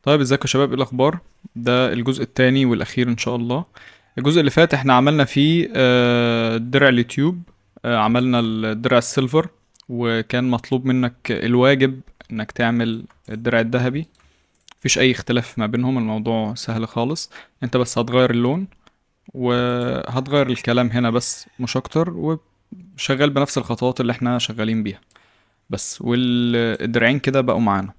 طيب ازيكم يا شباب، ايه الاخبار؟ ده الجزء التاني والاخير ان شاء الله. الجزء اللي فات احنا عملنا فيه درع اليوتيوب. عملنا الدرع السيلفر، وكان مطلوب منك الواجب انك تعمل الدرع الذهبي. مفيش اي اختلاف ما بينهم، الموضوع سهل خالص. انت بس هتغير اللون وهتغير الكلام هنا بس مش اكتر، وشغال بنفس الخطوات اللي احنا شغالين بيها بس، والدرعين كده بقوا معانا.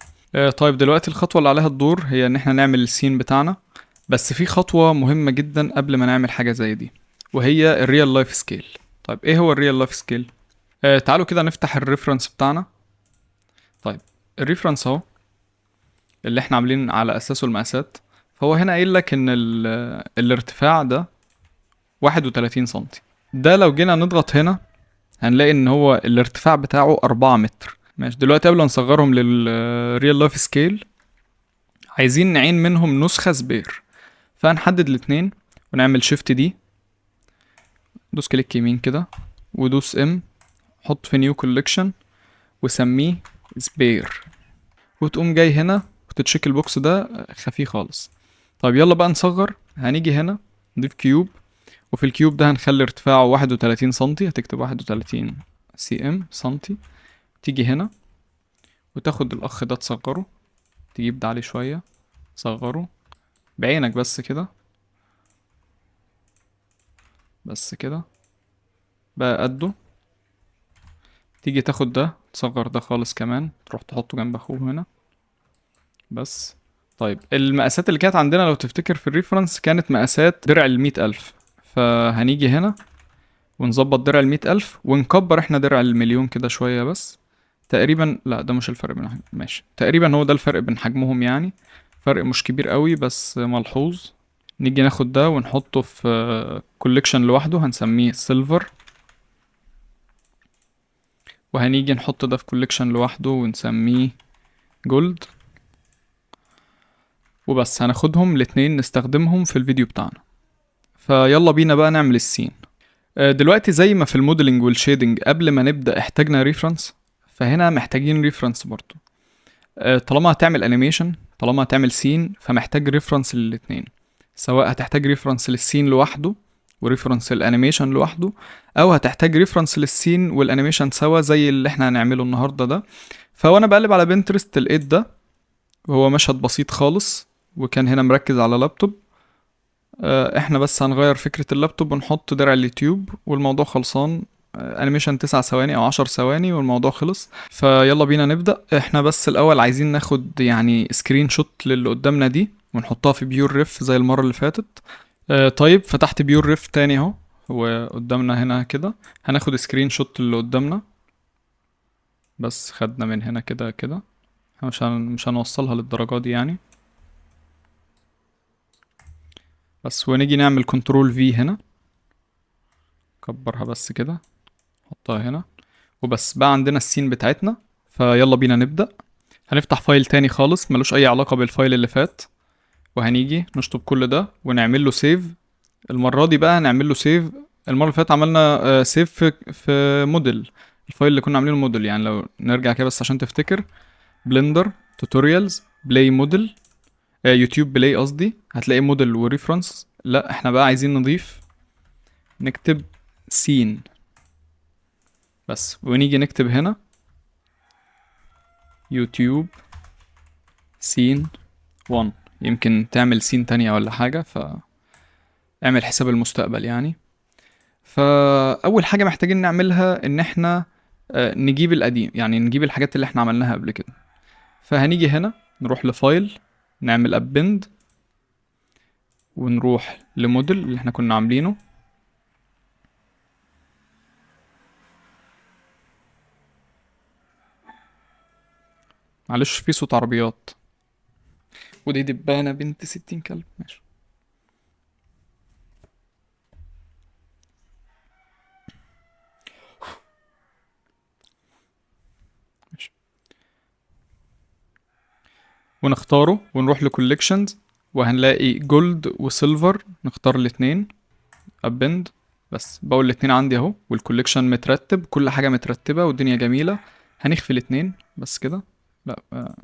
طيب دلوقتي الخطوة اللي عليها الدور هي ان احنا نعمل السين بتاعنا. بس في خطوة مهمة جدا قبل ما نعمل حاجة زي دي، وهي الريال لايف سكيل. طيب ايه هو الريال لايف سكيل؟ تعالوا كده نفتح الريفرنس بتاعنا. طيب الريفرنس اهو، اللي احنا عاملين على اساسه المقاسات. فهو هنا قايل لك ان الارتفاع ده 31 سنتي. ده لو جينا نضغط هنا هنلاقي ان هو الارتفاع بتاعه 4 متر. ماشي، دلوقتي قبل ما نصغرهم للريال لايف سكيل عايزين نعين منهم نسخة سبير. فهنحدد الاتنين ونعمل شيفت دي، دوس كليك يمين كده ودوس ام، حط في نيو كوليكشن وسميه سبير، وتقوم جاي هنا وتتشيك البوكس ده خفيه خالص. طيب يلا بقى نصغر. هنيجي هنا نضيف كيوب، وفي الكيوب ده هنخلي ارتفاعه 31 سنتي. هتكتب 31 سي ام سنتي. تيجي هنا وتاخد الاخ ده تصغره، تجيب ده عليه شوية، صغره بعينك بس كده، بس كده بقى قده. تيجي تاخد ده تصغر ده خالص كمان، تروح تحطه جنب اخوه هنا بس. طيب المقاسات اللي كانت عندنا لو تفتكر في الريفرنس كانت مقاسات درع ال100,000. فهنيجي هنا ونظبط درع ال100,000 ونكبر احنا درع المليون كده شوية بس. تقريبا لا، ده مش الفرق بين ماشي، تقريبا هو ده الفرق بين حجمهم يعني. فرق مش كبير قوي بس ملحوظ. نيجي ناخد ده ونحطه في كوليكشن لوحده هنسميه سيلفر، وهنيجي نحط ده في كوليكشن لوحده ونسميه جولد. وبس هناخدهم الاتنين نستخدمهم في الفيديو بتاعنا. فيلا بينا بقى نعمل السين. دلوقتي زي ما في الموديلنج والشيدنج قبل ما نبدأ احتاجنا ريفرنس، فهنا محتاجين ريفرنس برضو. طالما هتعمل انيميشن، طالما هتعمل سين، فمحتاج ريفرنس للاتنين. سواء هتحتاج ريفرنس للسين لوحده وريفرنس للانيميشن لوحده، او هتحتاج ريفرنس للسين والانيميشن سوا زي اللي احنا هنعمله النهارده ده. فوانا بقلب على بنترست لقيت ده، وهو مشهد بسيط خالص وكان هنا مركز على لابتوب. احنا بس هنغير فكرة اللابتوب ونحط درع اليوتيوب والموضوع خلصان. انيميشن 9 ثواني او 10 ثواني والموضوع خلص. فيلا بينا نبدأ. احنا بس الاول عايزين ناخد يعني سكرين شوت للي قدامنا دي ونحطها في بيور ريف زي المرة اللي فاتت. طيب فتحت بيور ريف تاني اهو، هو قدامنا هنا كده. هناخد سكرين شوت اللي قدامنا، بس خدنا من هنا كده كده. مش هنوصلها للدرجة دي يعني. بس ونيجي نعمل كنترول في هنا، كبرها بس كده، حطها هنا وبس. بقى عندنا السين بتاعتنا. فيلا بينا نبدأ. هنفتح فايل تاني خالص ملوش اي علاقة بالفايل اللي فات، وهنيجي نشطب كل ده ونعمل له سيف. المرة دي بقى هنعمل له سيف. المرة اللي فاتت عملنا سيف في موديل، الفايل اللي كنا عاملينه موديل يعني. لو نرجع كده بس عشان تفتكر، بلندر توتوريالز بلاي موديل، يوتيوب بلاي قصدي، هتلاقي موديل وريفرنس. لا احنا بقى عايزين نضيف، نكتب سين بس، ونيجي نكتب هنا يوتيوب سين 1. يمكن تعمل سين تانية ولا حاجة، فاعمل حساب المستقبل يعني. فأول حاجة محتاجين نعملها إن احنا نجيب القديم، يعني نجيب الحاجات اللي احنا عملناها قبل كده. فهنيجي هنا نروح لفايل، نعمل ابند، ونروح لموديل اللي احنا كنا عاملينه. معلش في صوت عربيات، ودي دبانة بنت 60 كلب. ماشي. ماشي، ونختاره ونروح لكوليكشنز، وهنلاقي جولد وسيلفر، نختار الاتنين ابند. بس بقول الاتنين عندي اهو، والكوليكشن مترتب، كل حاجة مترتبة والدنيا جميلة. هنخفي الاتنين بس كده. لا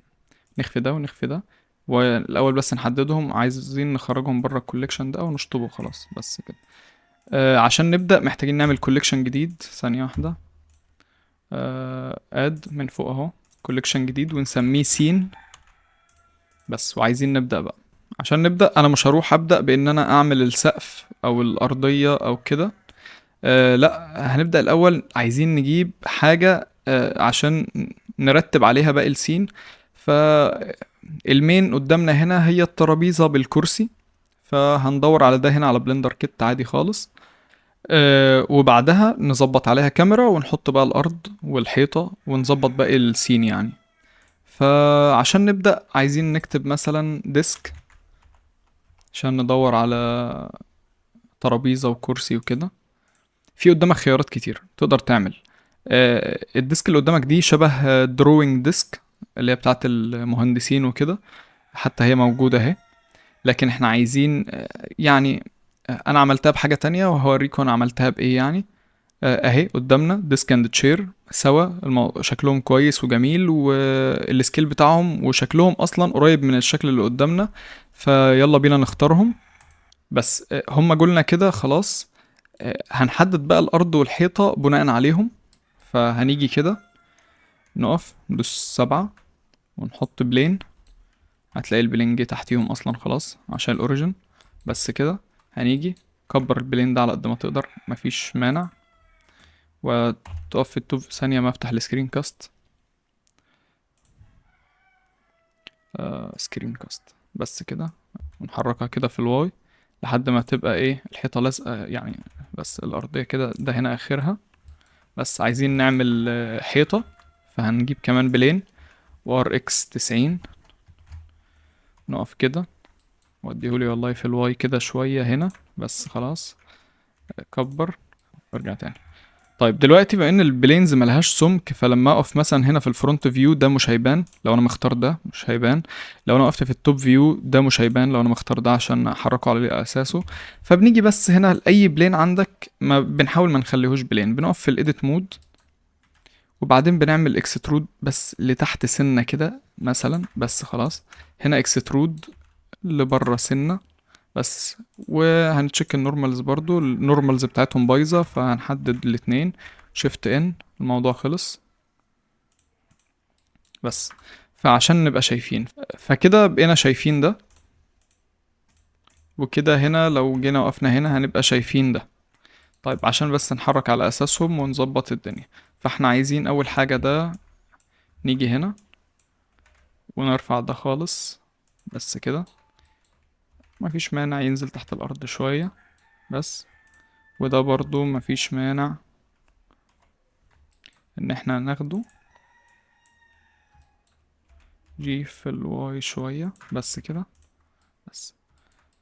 نخفي ده ونخفي ده. والاول بس نحددهم، عايزين نخرجهم بره الكوليكشن ده او نشطبه خلاص بس كده. عشان نبدأ محتاجين نعمل كوليكشن جديد. ثانية واحدة. اد من فوق اهو، كوليكشن جديد ونسميه سين بس. وعايزين نبدأ بقى. عشان نبدأ انا مش هروح ابدأ بان انا اعمل السقف او الارضية او كده. لا، هنبدأ الاول. عايزين نجيب حاجة عشان نرتب عليها باقي السين. فالمين قدامنا هنا هي الترابيزة بالكرسي، فهندور على ده هنا على بلندر كيت عادي خالص. وبعدها نظبط عليها كاميرا ونحط بقى الأرض والحيطة ونظبط باقي السين يعني. فعشان نبدأ عايزين نكتب مثلا ديسك عشان ندور على ترابيزة وكرسي وكده. في قدامك خيارات كتير تقدر تعمل. الديسك اللي قدامك دي شبه دروينج ديسك اللي هي بتاعت المهندسين وكده، حتى هي موجودة اهي. لكن احنا عايزين يعني انا عملتها بحاجة تانية وهوريكم انا عملتها بايه يعني. اهي قدامنا ديسك اند تشير سوا. شكلهم كويس وجميل والسكيل بتاعهم وشكلهم اصلا قريب من الشكل اللي قدامنا. فيلا بينا نختارهم. بس هم جولنا كده خلاص. هنحدد بقى الارض والحيطة بناء عليهم. فهنيجي كده نقف ندوس 7 ونحط بلين. هتلاقي البلين جه تحتيهم اصلا خلاص عشان الاوريجن. بس كده هنيجي كبر البلين ده على قد ما تقدر، مفيش مانع. وتقف في التوب ثانية ما افتح السكرين كاست. سكرين كاست بس كده. ونحركها كده في الواي لحد ما تبقى ايه الحيطة لازقة يعني. بس الأرضية كده ده هنا آخرها. بس عايزين نعمل حيطة. فهنجيب كمان بلين وار اكس 90. نقف كده واديهولي والله في الواي كده شوية هنا بس خلاص. كبر وارجع تاني. طيب دلوقتي بما ان البلينز ملهاش سمك، فلما اقف مثلا هنا في الفرونت فيو ده مش هيبان لو انا مختار ده، مش هيبان. لو انا وقفت في التوب فيو ده مش هيبان لو انا مختار ده عشان احركه على اساسه. فبنيجي بس هنا لاي بلين عندك ما بنحاول ما نخليهوش بلين، بنقف في الايديت مود. وبعدين بنعمل اكسترود بس لتحت سنة كده مثلا بس خلاص. هنا اكسترود لبره سنة بس. وهنتشيك النورمالز برضو، النورمالز بتاعتهم بايظة فهنحدد الاتنين. شيفت ان الموضوع خلص بس. فعشان نبقى شايفين فكده بقينا شايفين ده. وكده هنا لو جينا وقفنا هنا هنبقى شايفين ده. طيب عشان بس نحرك على اساسهم ونظبط الدنيا. فاحنا عايزين اول حاجة ده نيجي هنا ونرفع ده خالص بس كده. مفيش مانع ينزل تحت الارض شوية بس. وده برضو مفيش مانع ان احنا ناخده جي في الواي شوية بس كده. بس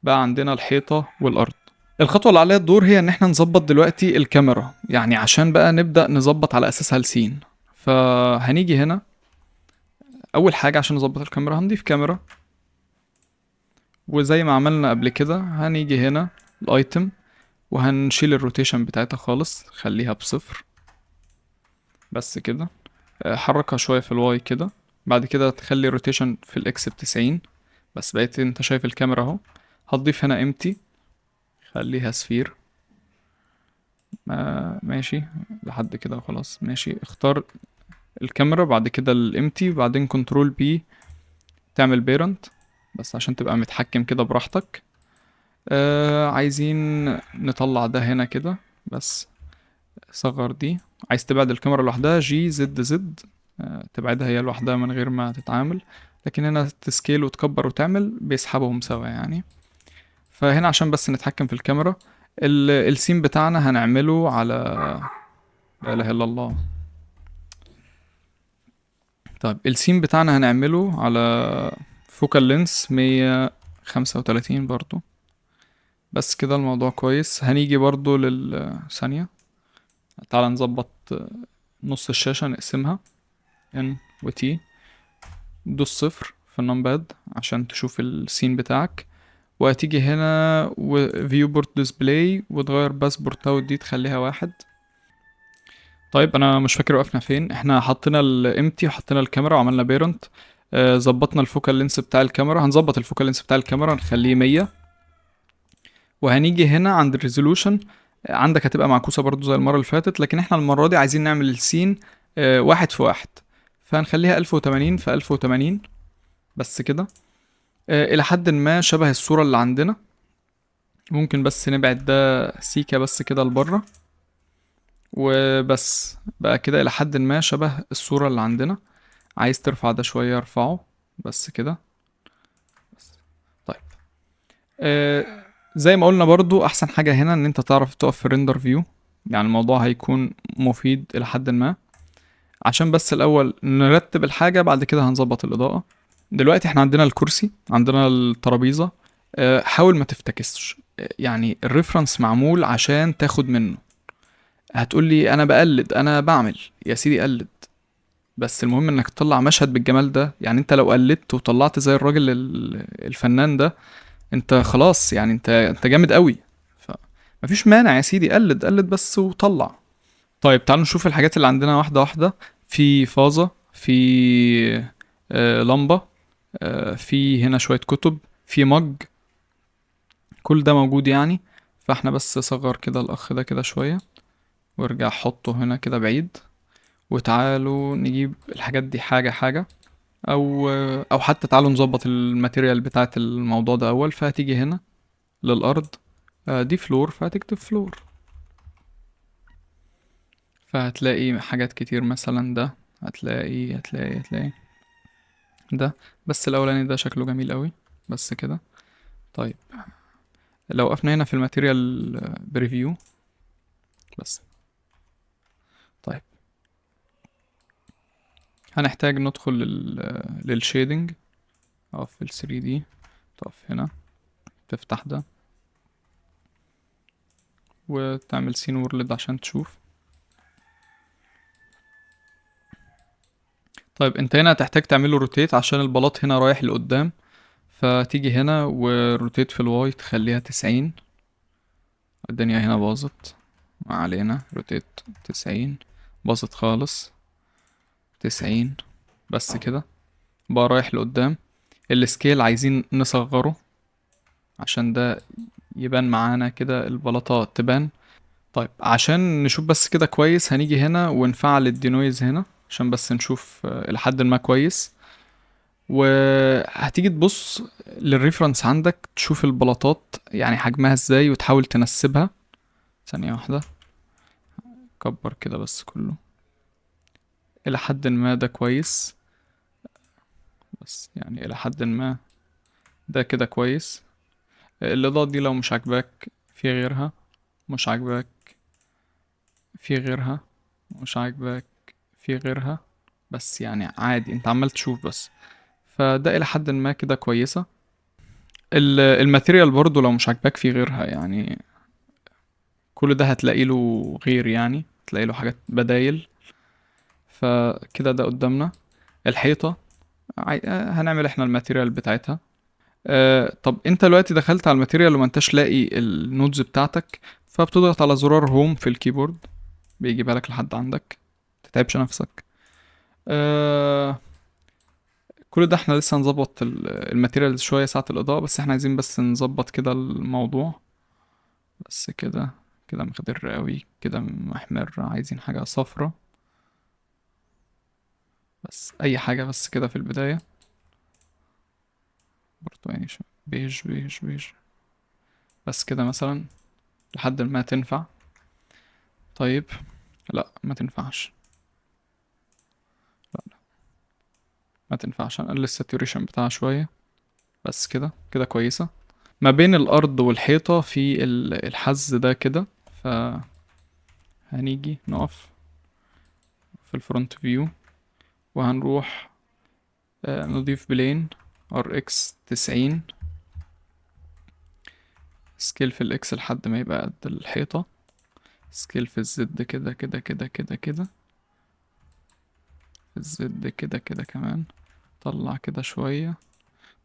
بقى عندنا الحيطة والأرض. الخطوة اللي عليها الدور هي ان احنا نظبط دلوقتي الكاميرا يعني عشان بقى نبدأ نظبط على اساسها السين. فهنيجي هنا اول حاجة عشان نظبط الكاميرا هنضيف كاميرا. وزي ما عملنا قبل كده هنيجي هنا الايتم وهنشيل الروتيشن بتاعتها خالص خليها بصفر بس كده. حركها شوية في الواي كده. بعد كده تخلي الروتيشن في الاكس ب90. بس بقيت انت شايف الكاميرا اهو. هتضيف هنا امتي خليها سفير. ماشي لحد كده خلاص ماشي. اختار الكاميرا بعد كده الامتي وبعدين كنترول بي تعمل بيرنت بس عشان تبقى متحكم كده براحتك. عايزين نطلع ده هنا كده بس. صغر دي. عايز تبعد الكاميرا لوحدها جي زد زد. تبعدها هي لوحدها من غير ما تتعامل. لكن هنا تسكيل وتكبر وتعمل بيسحبهم سوا يعني. فهنا عشان بس نتحكم في الكاميرا. السين بتاعنا هنعمله على لا اله الا الله. طيب السين بتاعنا هنعمله على فوكال لينس 135 برضو. بس كده الموضوع كويس. هنيجي برضو ثانية. تعال نظبط نص الشاشة نقسمها ان وتي. دوس صفر في النمباد عشان تشوف السين بتاعك. وهتيجي هنا وفيو بورت ديسبلاي وتغير باسبورت اوت دي تخليها 1. طيب انا مش فاكر وقفنا فين. احنا حطينا الامتي وحطينا الكاميرا وعملنا بيرنت. ظبطنا الفوكال لينس بتاع الكاميرا، هنظبط الفوكال لينس بتاع الكاميرا نخليه 100. وهنيجي هنا عند الريزولوشن، عندك هتبقى معكوسة برضو زي المرة اللي فاتت، لكن احنا المرة دي عايزين نعمل السين 1:1، فهنخليها 1080 في 1080 بس كده. إلى حد ما شبه الصورة اللي عندنا، ممكن بس نبعد ده سيكا بس كده لبره، وبس بقى كده إلى حد ما شبه الصورة اللي عندنا. عايز ترفع ده شوية ارفعه بس كده. طيب زي ما قلنا برضو احسن حاجة هنا ان انت تعرف تقف في ريندر فيو، يعني الموضوع هيكون مفيد الى حد ما. عشان بس الاول نرتب الحاجة، بعد كده هنظبط الاضاءة. دلوقتي احنا عندنا الكرسي، عندنا الترابيزة. حاول ما تفتكسش، يعني الريفرنس معمول عشان تاخد منه. هتقولي انا بقلد، انا بعمل، يا سيدي قلد، بس المهم انك تطلع مشهد بالجمال ده. يعني انت لو قلدت وطلعت زي الراجل الفنان ده، انت خلاص، يعني انت جامد قوي. مفيش مانع يا سيدي، قلد قلد بس وطلع. طيب تعالوا نشوف الحاجات اللي عندنا واحدة واحدة. في فازة، في لمبة، في هنا شوية كتب، في مج، كل ده موجود يعني. فاحنا بس صغر كده الأخ ده كده شوية، وارجع حطه هنا كده بعيد. وتعالوا نجيب الحاجات دي حاجة حاجة، أو حتى تعالوا نظبط الماتيريال بتاعت الموضوع ده أول. فهتيجي هنا للأرض، دي فلور، فهتكتب فلور. فهتلاقي حاجات كتير، مثلا ده هتلاقي ده. بس الاولاني ده شكله جميل قوي بس كده. طيب لو وقفنا هنا في الماتيريال بريفيو بس. طيب هنحتاج ندخل للشيدنج. اقف في ال 3 دي، تقف هنا، تفتح ده وتعمل سين وورلد عشان تشوف. طيب انت هنا هتحتاج تعمله روتيت عشان البلاط هنا رايح لقدام. فتيجي هنا وروتيت في الواي تخليها 90. الدنيا هنا باظت، ما علينا، روتيت 90، باظت خالص. 90 بس كده، بقى رايح لقدام. السكيل عايزين نصغره عشان ده يبان معانا كده، البلاطة تبان. طيب عشان نشوف بس كده كويس، هنيجي هنا ونفعل الدينويز هنا عشان بس نشوف لحد ما كويس. وهتيجي تبص للريفرنس عندك، تشوف البلاطات يعني حجمها ازاي وتحاول تنسبها. ثانية واحدة، كبر كده بس كله إلى حد ما ده كويس. بس يعني إلى حد ما ده كده كويس. الإضاءة دي لو مش عاجباك في غيرها، مش عاجباك في غيرها، مش عاجباك في غيرها. بس يعني عادي، انت عمال تشوف بس. فده إلى حد ما كده كويسة. الماتيريال برضو لو مش عاجباك في غيرها يعني، كل ده هتلاقي له غير، يعني هتلاقي له حاجات بدايل. فكده ده قدامنا. الحيطة هنعمل احنا الماتيريال بتاعتها. طب انت دلوقتي دخلت على الماتيريال وما انتش لاقي النودز بتاعتك، فبتضغط على زرار هوم في الكيبورد، بيجيبها لك لحد عندك، متتعبش نفسك. آه كل ده احنا لسه هنظبط الماتيريال شوية ساعة الإضاءة، بس احنا عايزين بس نظبط كده الموضوع بس كده. كده مخضر قوي، كده محمر، عايزين حاجة صفرة بس، أي حاجة بس كده في البداية. برضو يعني بيج بيج بيج بس كده مثلا، لحد ما تنفع. طيب لا ما تنفعش، لا ما تنفعش، هنقلل الساتوريشن بتاعها شوية بس كده. كده كويسة. ما بين الأرض والحيطة في الحز ده كده. فهنيجي نقف في الفرونت فيو، وهنروح نضيف بلين ار اكس 90، سكيل في الاكس لحد ما يبقى قد الحيطة، سكيل في الزد كده كده كده كده كده، في الزد كده كده كمان، طلع كده شوية.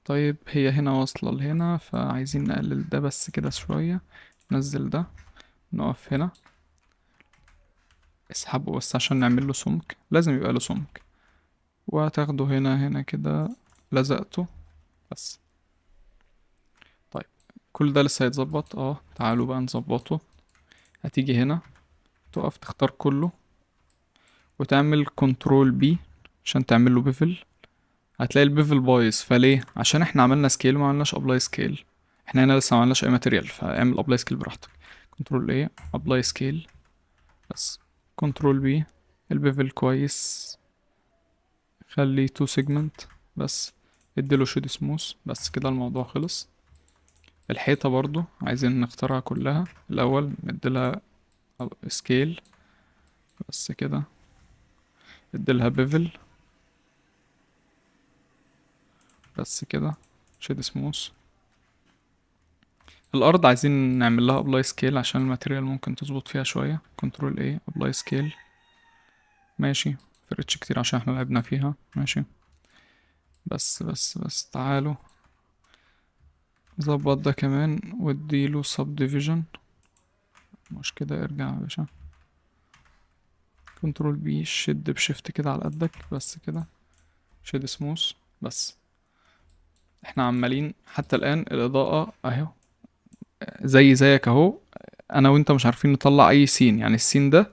طيب هي هنا واصلة لهنا، فعايزين نقلل ده بس كده شوية، ننزل ده، نقف هنا، اسحبه بس عشان نعمل له سمك، لازم يبقى له سمك. وهتاخده هنا كده، لزقته بس. طيب كل ده لسه هيتظبط. تعالوا بقى نظبطه. هتيجي هنا، تقف تختار كله، وتعمل كنترول بي عشان تعمل له بيفل. هتلاقي البيفل بايظ، فليه؟ عشان احنا عملنا سكيل وما عملناش ابلاي سكيل. احنا هنا لسه ما عملناش اي ماتيريال، فاعمل ابلاي سكيل براحتك. كنترول ايه، ابلاي سكيل بس. كنترول بي، البيفل كويس، خليه تو سيجمنت بس. اديله شيد سموث بس كده، الموضوع خلص. الحيطة برضو عايزين نختارها كلها الأول، نديلها سكيل بس كده، اديلها بيفل بس كده، شيد سموث. الأرض عايزين نعمل لها ابلاي سكيل عشان الماتيريال ممكن تظبط فيها شوية. كنترول ايه، ابلاي سكيل ماشي. فرقتش كتير عشان احنا لعبنا فيها، ماشي. بس تعالوا ظبط ده كمان واديله سب ديفيجن. مش كده، ارجع يا باشا. كنترول بي، شد بشيفت كده على قدك بس كده، شد سموث بس. احنا عمالين حتى الآن الإضاءة اهو زيك اهو. انا وانت مش عارفين نطلع اي سين، يعني السين ده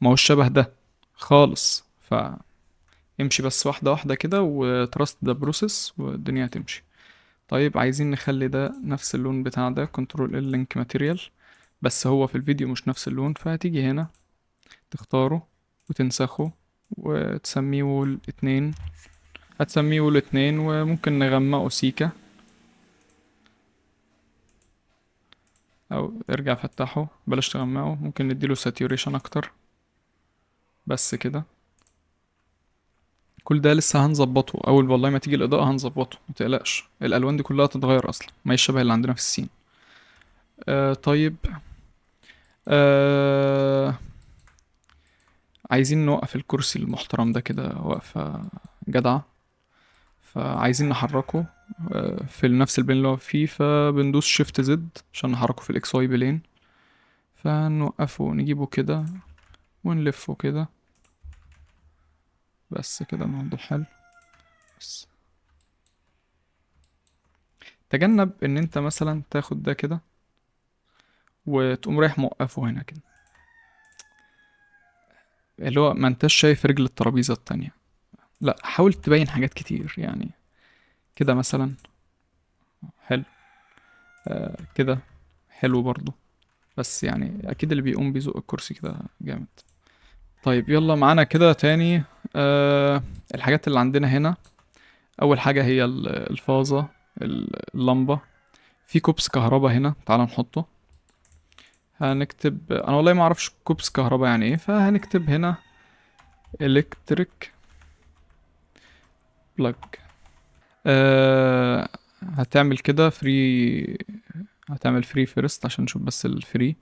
ما هوش شبه ده خالص. امشي بس واحدة واحدة كده، وتراست ده بروسيس والدنيا هتمشي. طيب عايزين نخلي ده نفس اللون بتاع ده. كنترول ال لينك ماتيريال، بس هو في الفيديو مش نفس اللون، فهتيجي هنا تختاره وتنسخه وتسميه وول 2. هتسميه وول 2، وممكن نغمقه سيكا، او ارجع فتحه بلاش تغمقه، ممكن نديله ساتيوريشن اكتر بس كده. كل ده لسه هنظبطه اول والله ما تيجي الاضاءة هنظبطه، متقلقش. الالوان دي كلها تتغير اصلا، ما يشبه اللي عندنا في السين. طيب. آه عايزين نوقف الكرسي المحترم ده كده وقفة جدعة، فعايزين نحركه في نفس البين اللي هو فيه، فبندوس شيفت زد عشان نحركه في الاكس واي بلين. فنوقفه نجيبه كده ونلفه كده بس كده، الموضوع حلو. بس تجنب ان انت مثلا تاخد ده كده وتقوم رايح موقفه هنا كده، اللي هو ما انتش شايف رجل الترابيزة التانية. لا، حاول تبين حاجات كتير يعني. كده مثلا حلو. كده حلو برضو. بس يعني اكيد اللي بيقوم بيزق الكرسي كده جامد. طيب يلا معانا كده تاني. أه الحاجات اللي عندنا هنا، اول حاجة هي الفازة، اللمبة. في كوبس كهرباء هنا، تعال نحطه. هنكتب، انا والله ما اعرفش كوبس كهرباء يعني ايه، فهنكتب هنا الكتريك بلاج. هتعمل كده فري، هتعمل فري فيرست عشان نشوف بس الفري.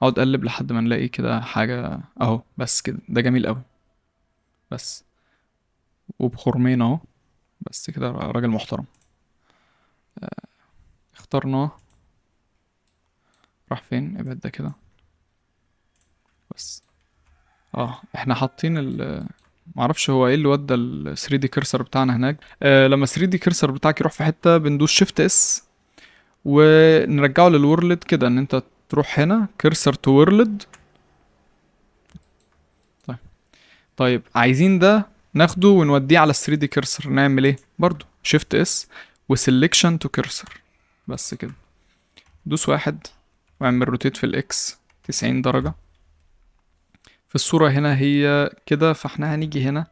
اقعد اقلب لحد ما نلاقي كده حاجة اهو، بس كده ده جميل قوي بس. وبخرمين اهو بس كده، راجل محترم. اخترناه، راح فين؟ ابعد ده كده بس. احنا حاطين معرفش هو ايه اللي ودى ال 3 دي كرسر بتاعنا هناك. لما 3 دي كرسر بتاعك يروح في حتة بندوس شيفت اس ونرجعه للورلد كده، ان انت تروح هنا كرسر تو وورلد. طيب. طيب عايزين ده ناخده ونوديه على 3 دي كرسر، نعمل ايه؟ برضو شيفت اس وسلكشن تو كرسر بس كده. دوس واحد واعمل روتيت في الاكس 90 درجة. في الصورة هنا هي كده، فاحنا هنيجي هنا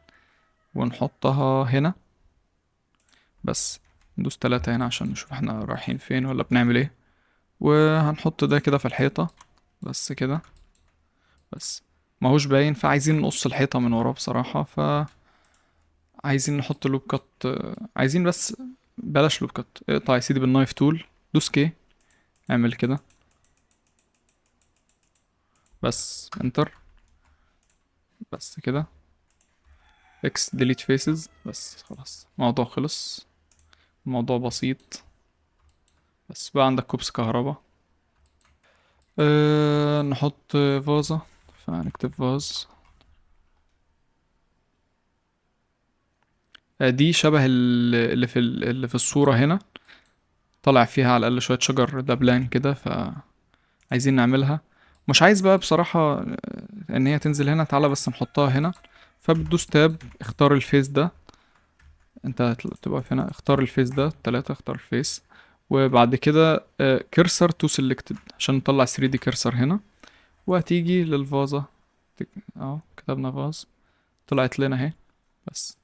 ونحطها هنا بس. ندوس 3 هنا عشان نشوف احنا رايحين فين ولا بنعمل ايه. وهنحط ده كده في الحيطة بس كده بس. ماهوش باين، فعايزين نقص الحيطة من وراه بصراحة، عايزين نحط لوب كات. عايزين بس بلاش لوب كات، اقطع يا سيدي بالنايف تول. دوس كي، اعمل كده بس، انتر بس كده. اكس ديليت فيسز بس، خلاص الموضوع خلص. الموضوع بسيط. بس بقى عندك كوبس كهرباء. نحط فازة، فنكتب فاز دي شبه اللي في الصورة هنا، طالع فيها على الأقل شوية شجر دبلان كده، فعايزين نعملها. مش عايز بقى بصراحة إن هي تنزل هنا، تعالى بس نحطها هنا. فبتدوس تاب، اختار الفيس ده، انت تبقى هنا اختار الفيس ده 3، اختار الفيس. وبعد كده كيرسر تو سيلكتد عشان نطلع 3 دي كيرسر هنا. وهتيجي للفازة، تك- اهو كتبنا فاز، طلعت لنا اهي. بس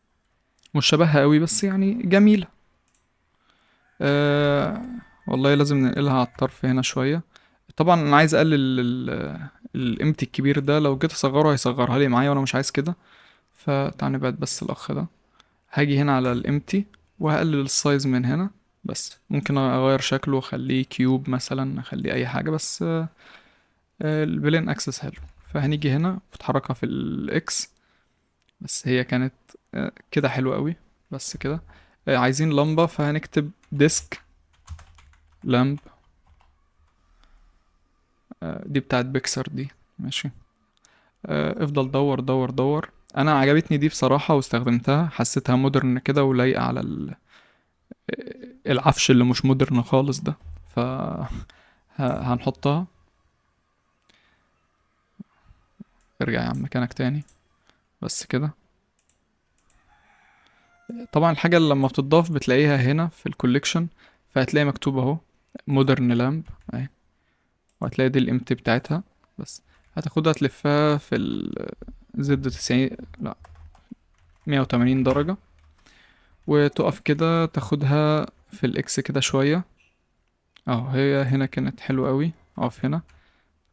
مش شبهها قوي بس يعني جميلة. أه والله لازم ننقلها على الطرف هنا شوية. طبعا انا عايز اقلل الامتي الكبير ده، لو جيت اصغره هيصغرها لي معايا وانا مش عايز كده. فتعال نبعد بس الاخ ده. هاجي هنا على الامتي وهقلل السايز من هنا. بس ممكن اغير شكله واخليه كيوب مثلا، اخليه اي حاجة، بس البلين اكسس حلو. فهنيجي هنا بتحركها في الاكس. بس هي كانت كده حلوة قوي. بس كده عايزين لمبة، فهنكتب ديسك لامب. دي بتاعت بيكسر دي. ماشي. افضل دور دور دور. انا عجبتني دي بصراحة واستخدمتها، حسيتها مودرن كده ولايقة على العفش اللي مش مودرن خالص ده. ف هنحطها. ارجع يا عم مكانك تاني. بس كده. طبعا الحاجة اللي لما بتضاف بتلاقيها هنا في الكوليكشن، فهتلاقي مكتوب اهو مودرن لامب اهي. وهتلاقي دي الامتي بتاعتها. بس هتاخدها تلفها في زد 90، لا 180 درجة. وتقف كده تاخدها في الاكس كده شوية. اهو هي هنا كانت حلوة قوي. اقف هنا.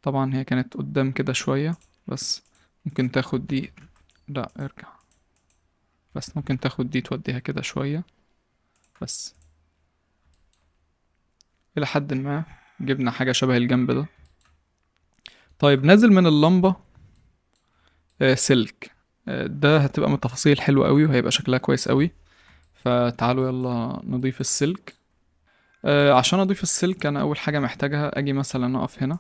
طبعا هي كانت قدام كده شوية. بس ممكن تاخد دي. لا ارجع. بس ممكن تاخد دي توديها كده شوية. بس إلى حد ما جبنا حاجة شبه الجنب ده. طيب نازل من اللمبة سلك. ده هتبقى من التفاصيل حلوة قوي وهيبقى شكلها كويس قوي. فتعالوا يلا نضيف السلك. عشان اضيف السلك انا اول حاجة محتاجها اجي مثلا اقف هنا.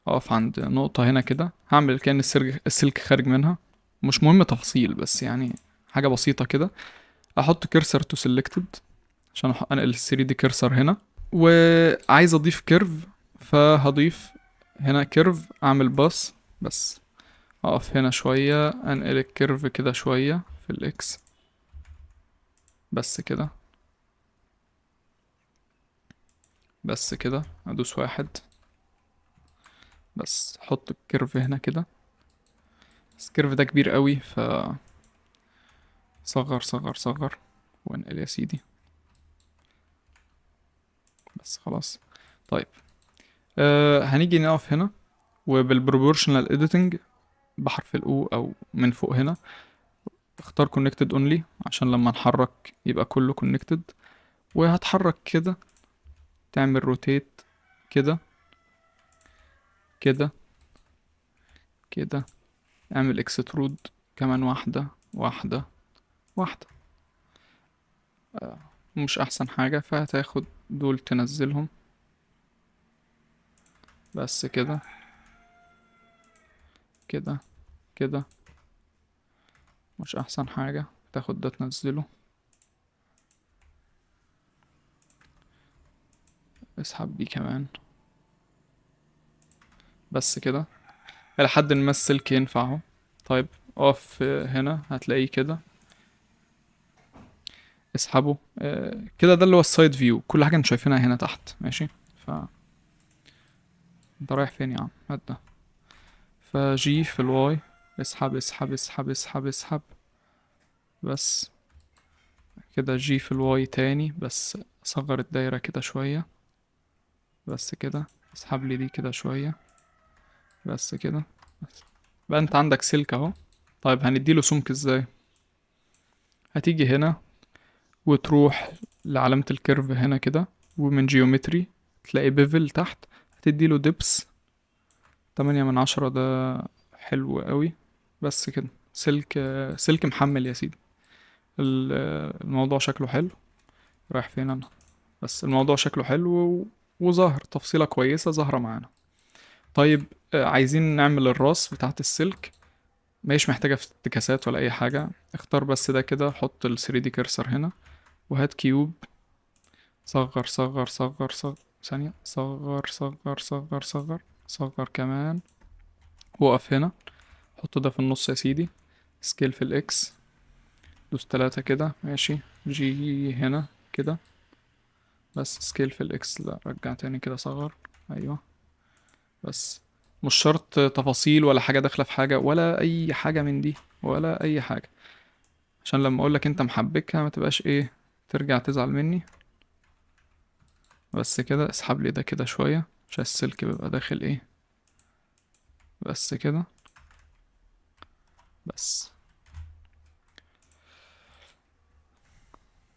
اقف عند نقطة هنا كده، هعمل كأن السلك خارج منها. مش مهم تفاصيل بس يعني حاجة بسيطة كده. احط كيرسر تو سيلكتد عشان انقل ال 3 دي كيرسر هنا. وعايز اضيف كيرف، فهضيف هنا كيرف، اعمل باص. بس اقف هنا شوية، انقل الكيرف كده شوية في الاكس. بس كده. بس كده ادوس واحد. بس احط الكيرف هنا كده. بس الكيرف ده كبير قوي، ف صغر صغر صغر. وانقل يا سيدي. بس خلاص. طيب هنيجي نقف هنا. وبالبروبورشنال اديتنج بحرف الاو او من فوق هنا. اختار connected only عشان لما نحرك يبقى كله connected. وهتحرك كده، تعمل روتيت كده كده كده. اعمل اكسترود كمان واحدة واحدة واحدة. مش احسن حاجة، فهتاخد دول تنزلهم. بس كده كده كده. مش احسن حاجة، تاخد ده تنزله. اسحب بيه كمان. بس كده. الى حد ما السلك ينفع اهو. طيب اقف هنا هتلاقيه كده. اسحبه كده. ده اللي هو السايد فيو، كل حاجة انتوا شايفينها هنا تحت. ماشي. ف انت رايح فين يا عم؟ هات ده. فجي في الواي. اسحب اسحب اسحب اسحب اسحب. بس كده جي في الواي تاني، بس صغر الدايرة كده شوية. بس كده. اسحب لي دي كده شوية. بس كده. بس. بقى انت عندك سلك اهو. طيب هنديله سمك ازاي؟ هتيجي هنا وتروح لعلامة الكيرف هنا كده. ومن جيومتري تلاقي بيفل تحت. هتديله دبس 8 من 10. ده حلو قوي. بس كده. سلك سلك محمل يا سيدي. الموضوع شكله حلو. رايح فين انا؟ بس الموضوع شكله حلو وظاهر تفصيلة كويسة ظاهرة معانا. طيب عايزين نعمل الراس بتاعت السلك. مش محتاجة افتكاسات ولا اي حاجة. اختار بس ده كده، حط ال 3D كيرسر هنا، وهات كيوب. صغر صغر صغر صغر، ثانية، صغر صغر صغر صغر، صغر كمان. وقف هنا، حط ده في النص يا سيدي. سكيل في الاكس، دوس 3 كده، ماشي. جي هنا كده، بس سكيل في الاكس، لا رجع تاني كده، صغر. ايوه. بس مش شرط تفاصيل ولا حاجة داخلة في حاجة ولا اي حاجة من دي، ولا اي حاجة، عشان لما اقولك انت محبكها ما تبقاش ايه، ترجع تزعل مني. بس كده، اسحب لي ده كده شوية عشان السلك بيبقى داخل ايه. بس كده. بس.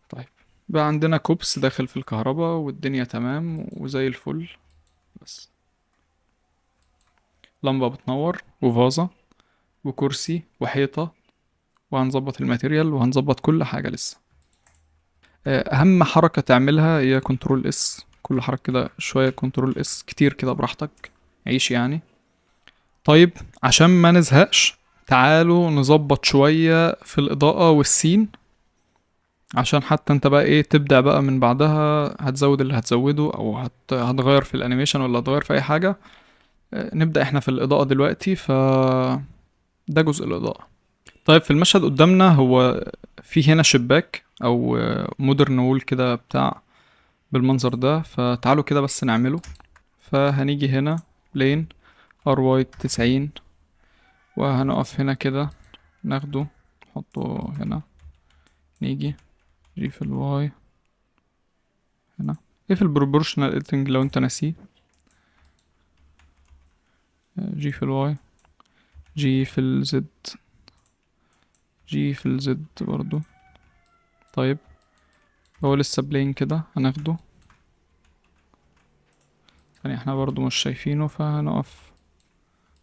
طيب، بقى عندنا كوبس داخل في الكهرباء والدنيا تمام وزي الفل. بس لمبة بتنور وفازة وكرسي وحيطة، وهنظبط الماتيريال وهنظبط كل حاجة لسه. أهم حركة تعملها هي كنترول اس، كل حركة كده شوية كنترول اس، كتير كده براحتك، عيش يعني. طيب، عشان ما نزهقش، تعالوا نظبط شوية في الإضاءة والسين، عشان حتى انت بقى ايه تبدأ بقى من بعدها، هتزود اللي هتزوده او هتغير في الانيميشن ولا هتغير في اي حاجة. نبدأ احنا في الإضاءة دلوقتي، ده جزء الإضاءة. طيب، في المشهد قدامنا هو في هنا شباك او مودرن وول كده بتاع بالمنظر ده، فتعالوا كده بس نعمله. فهنيجي هنا، بلين ار واي 90، وهنقف هنا كده، ناخده نحطه هنا، نيجي جي في الواي هنا. ايه في البروبورشنال اديتنج لو انت ناسيه؟ جي في الواي، جي في الزد، جي في الزد برضو. طيب، هو لسه بلاين كده، هناخده يعني، احنا برضو مش شايفينه فهنقف.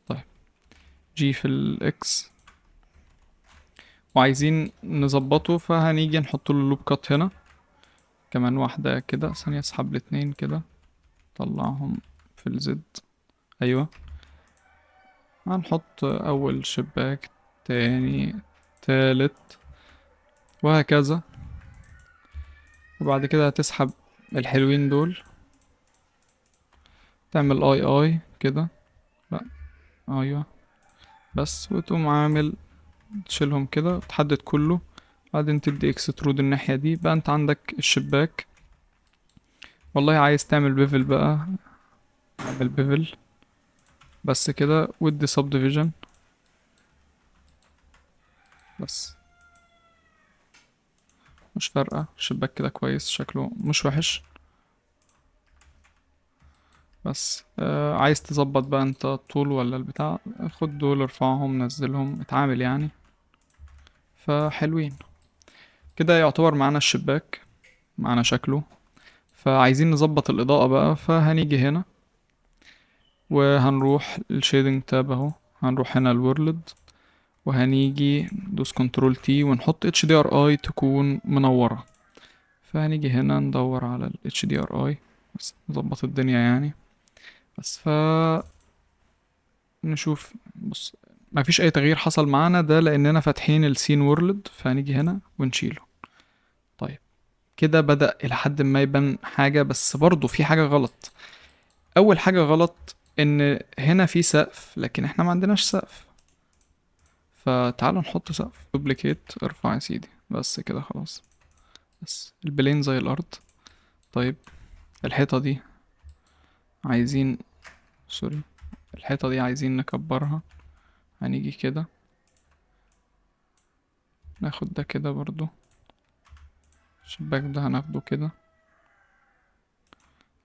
طيب، جي في الاكس، وعايزين نظبطه فهنيجي نحط له اللوب كات هنا كمان واحدة كده، ثانية، اسحب الاتنين كده، طلعهم في الزد. ايوه. هنحط اول شباك، تاني، تالت، وهكذا. وبعد كده هتسحب الحلوين دول، تعمل اي اي كده. لا، ايوه. بس وتقوم عامل، تشيلهم كده وتحدد كله، بعدين تدي اكسترود الناحية دي، بقى انت عندك الشباك. والله عايز تعمل بيفل بقى، اعمل بيفل. بس كده، ودي سب ديفيجن. بس مش فارقة، الشباك كده كويس، شكله مش وحش. بس عايز تظبط بقى انت الطول ولا البتاع، خد دول ارفعهم نزلهم اتعامل يعني. فحلوين كده، يعتبر معانا الشباك، معانا شكله. فعايزين نظبط الإضاءة بقى، فهنيجي هنا وهنروح الشيدنج تاب اهو، هنروح هنا الورلد، وهنيجي دوس كنترول تي ونحط اتش دي ار اي تكون منورة. فهنيجي هنا ندور على ال HDRI، بس نظبط الدنيا يعني. بس نشوف. بص، مفيش اي تغيير حصل معانا ده لاننا فاتحين السين وورلد، فهنيجي هنا ونشيله. طيب، كده بدأ الى حد ما يبان حاجة، بس برضو في حاجة غلط. اول حاجة غلط ان هنا في سقف لكن احنا ما عندناش سقف، فتعالوا نحط سقف. دوبليكيت، ارفع يا سيدي، بس كده خلاص. بس البلين زي الارض. طيب، الحيطة دي عايزين، سوري، الحيطة دي عايزين نكبرها. هنيجي كده، ناخد ده كده برضو، الشباك ده هناخده كده،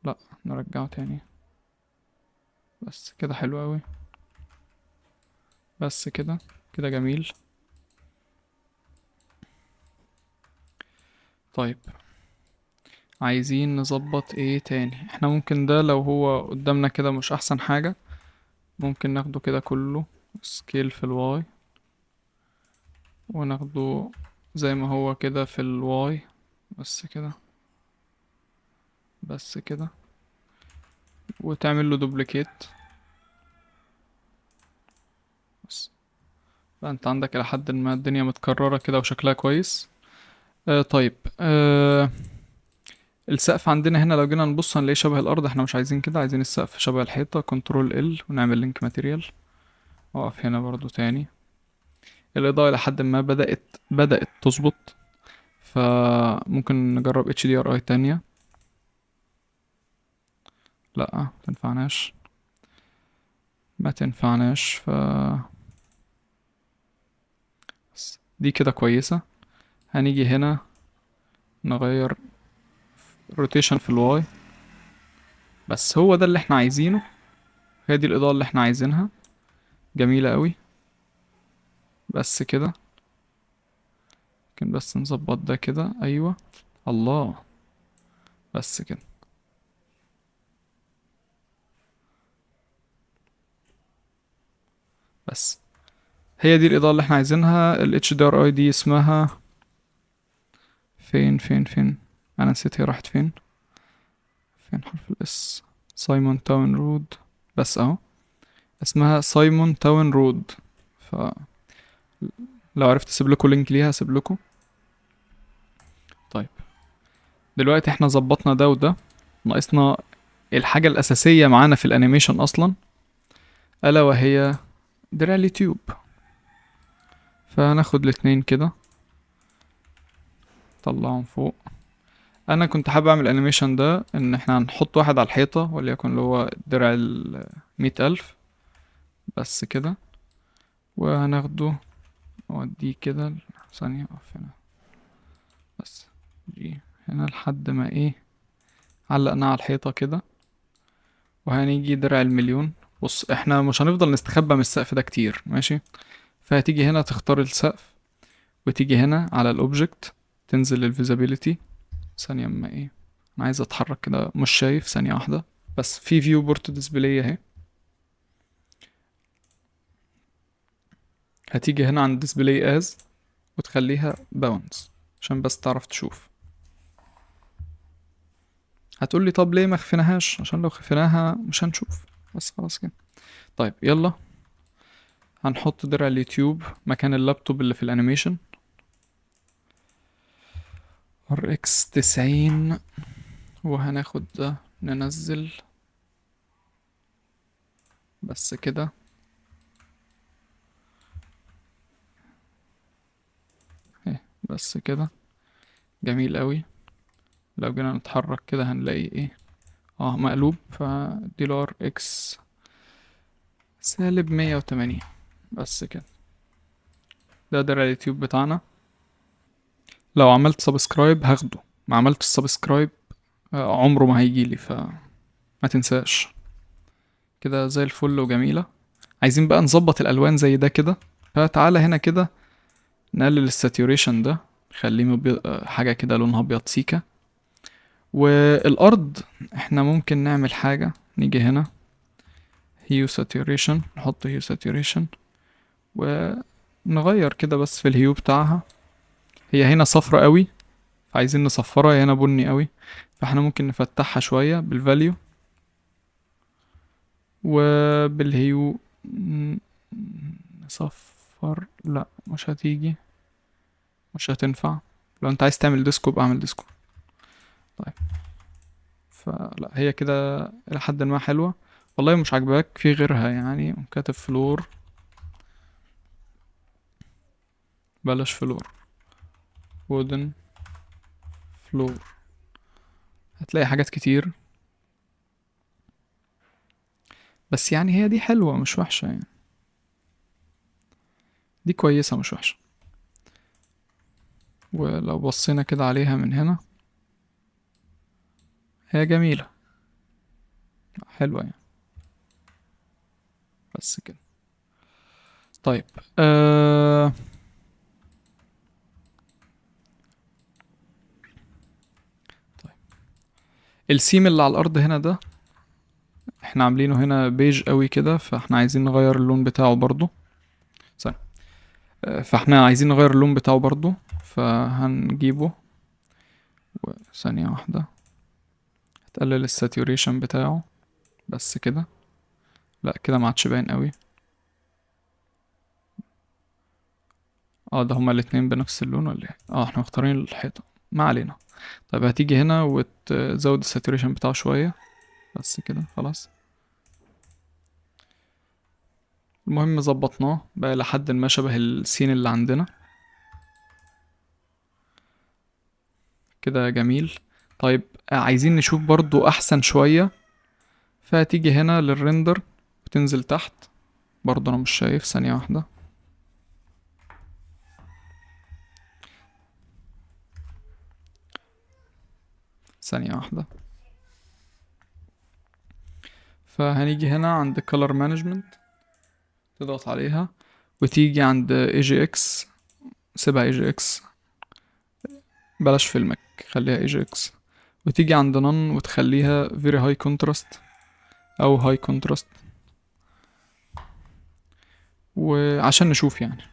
لا نرجعه تاني. بس كده حلو اوي. بس كده، كده جميل. طيب، عايزين نظبط ايه تاني؟ احنا ممكن ده لو هو قدامنا كده مش احسن حاجة، ممكن ناخده كده كله سكيل في الواي، وناخده زي ما هو كده في الواي. بس كده. بس كده، وتعمل له دوبليكيت. بس فانت عندك الى حد ما الدنيا متكررة كده وشكلها كويس. طيب. السقف عندنا هنا لو جينا نبص هنلاقيه شبه الارض، احنا مش عايزين كده، عايزين السقف شبه الحيطة. كنترول ال ونعمل لينك ماتيريال. اقف هنا برضو تاني. الاضاءة لحد ما بدأت تظبط، فممكن نجرب HDRI تانية. لا متنفعناش، ما تنفعناش. دي كده كويسة. هنيجي هنا نغير روتيشن في الواي، بس هو ده اللي احنا عايزينه. هي دي الإضاءة اللي احنا عايزينها، جميلة قوي. بس كده ممكن بس نظبط ده كده، ايوه. الله. بس كده. بس هي دي الإضاءة اللي احنا عايزينها. ال HDRI دي اسمها فين. انا نسيت هي راحت فين. فين حرف الاس؟ سايمون تاون رود. بس اهو، اسمها سايمون تاون رود. فلو عرفت اسيب لكم لينك ليها اسيب لكم. طيب، دلوقتي احنا ظبطنا ده وده، ناقصنا الحاجة الأساسية معانا في الأنيميشن أصلا، ألا وهي دراع اليوتيوب. فهناخد الاتنين كده، طلعهم فوق. أنا كنت حابب أعمل الأنيميشن ده إن احنا هنحط واحد على الحيطة، وليكن اللي هو درع 100,000. بس كده. وهناخده نوديه كده. ثانية أقف هنا بس. جي هنا لحد ما ايه، علقناه على الحيطة كده. وهنيجي درع 1,000,000. بص احنا مش هنفضل نستخبى من السقف ده كتير، ماشي؟ فهتيجي هنا تختار السقف، وتيجي هنا على الاوبجكت، تنزل للفيزابيليتي. ثانية اما ايه، انا عايز اتحرك كده مش شايف، ثانية واحدة. بس في فيو بورت ديسبلاي اهي. هتيجي هنا عند ديسبلاي از، وتخليها باونز عشان بس تعرف تشوف. هتقولي طب ليه ما خفيناهاش؟ عشان لو خفيناها مش هنشوف. بس خلاص كده. طيب يلا، هنحط درع اليوتيوب مكان اللابتوب اللي في الانيميشن. RX 90. وهناخد ده ننزل. بس كده. ايه بس كده. جميل قوي. لو جينا نتحرك كده هنلاقي ايه، مقلوب. فدي RX -180. بس كده. ده درع اليوتيوب بتاعنا. لو عملت سبسكرايب هاخده، ما عملت السبسكرايب عمره ما هيجيلي، فما تنساش. كده زي الفل وجميلة. عايزين بقى نظبط الالوان زي ده كده. فتعالى هنا كده، نقلل الساتوريشن ده، خليه حاجة كده لونها ابيض سيكا. والارض احنا ممكن نعمل حاجة، نيجي هنا هيو ساتوريشن، نحط هيو ساتوريشن، ونغير كده بس في الهيو بتاعها. هي هنا صفرة قوي، عايزين نصفرها. هي هنا بني قوي، فاحنا ممكن نفتحها شوية بالفاليو وبالهيو. نصفر. لا مش هتيجي، مش هتنفع. لو انت عايز تعمل ديسكو بقى اعمل ديسكو. طيب. فلا هي كده الى حد ما حلوة. والله مش عاجباك في غيرها يعني، كاتب فلور. بلاش فلور، وودن فلور. هتلاقي حاجات كتير، بس يعني هي دي حلوة مش وحشة يعني. دي كويسة مش وحشة. ولو بصينا كده عليها من هنا هي جميلة، حلوة يعني. بس كده. طيب. آه... طيب، السيم اللي على الأرض هنا ده احنا عاملينه هنا بيج قوي كده، فاحنا عايزين نغير اللون بتاعه برضو. ثانية. فاحنا عايزين نغير اللون بتاعه برضو، فهنجيبه. ثانية واحدة. هتقلل الساتوريشن بتاعه. بس كده. لا كده ما عادش باين قوي. اه ده هما الاتنين بنفس اللون ولا ايه؟ اه احنا مختارين الحيطة، ما علينا. طيب هتيجي هنا وتزود الساتوريشن بتاعه شوية، بس كده خلاص. المهم ظبطناه بقى لحد ما شبه السين اللي عندنا كده، جميل. طيب عايزين نشوف برضو احسن شوية، فهتيجي هنا للريندر وتنزل تحت. برضو انا مش شايف، ثانية واحدة. ثانية واحدة. فهنيجي هنا عند color management، تضغط عليها وتيجي عند AGX، سيبها AGX، بلاش فيلمك، خليها AGX. وتيجي عند none وتخليها very high contrast او high contrast، وعشان نشوف يعني.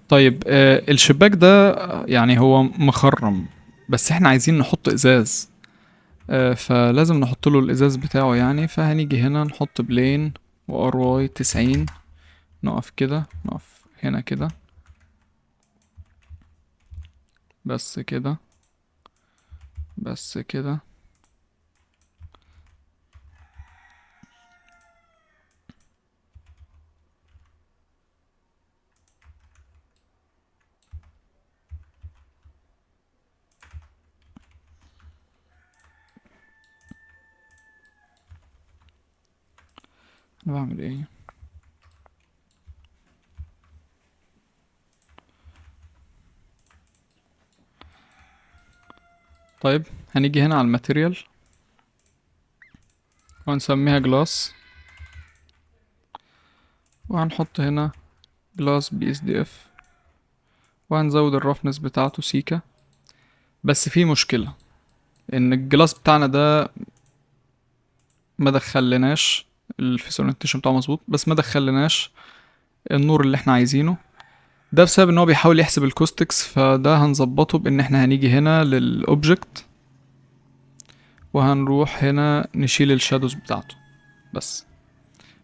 طيب الشباك ده يعني هو مخرم، بس احنا عايزين نحط ازاز، فلازم نحط له الازاز بتاعه يعني. فهنيجي هنا نحط بلين وار واي 90، نقف كده، نقف هنا كده، بس كده، بس كده. انا بعمل ايه؟ طيب هنيجي هنا على الماتيريال وهنسميها جلاس، وهنحط هنا جلاس BSDF، وهنزود الرفنس بتاعته سيكا. بس في مشكلة، ان الجلاس بتاعنا ده ما دخلناش الفيس اورينتيشن بتاعه مظبوط، بس ما دخلناش النور اللي احنا عايزينه. ده بسبب ان هو بيحاول يحسب الكوستكس، فده هنظبطه بان احنا هنيجي هنا للاوبجكت وهنروح هنا نشيل الشادوز بتاعته. بس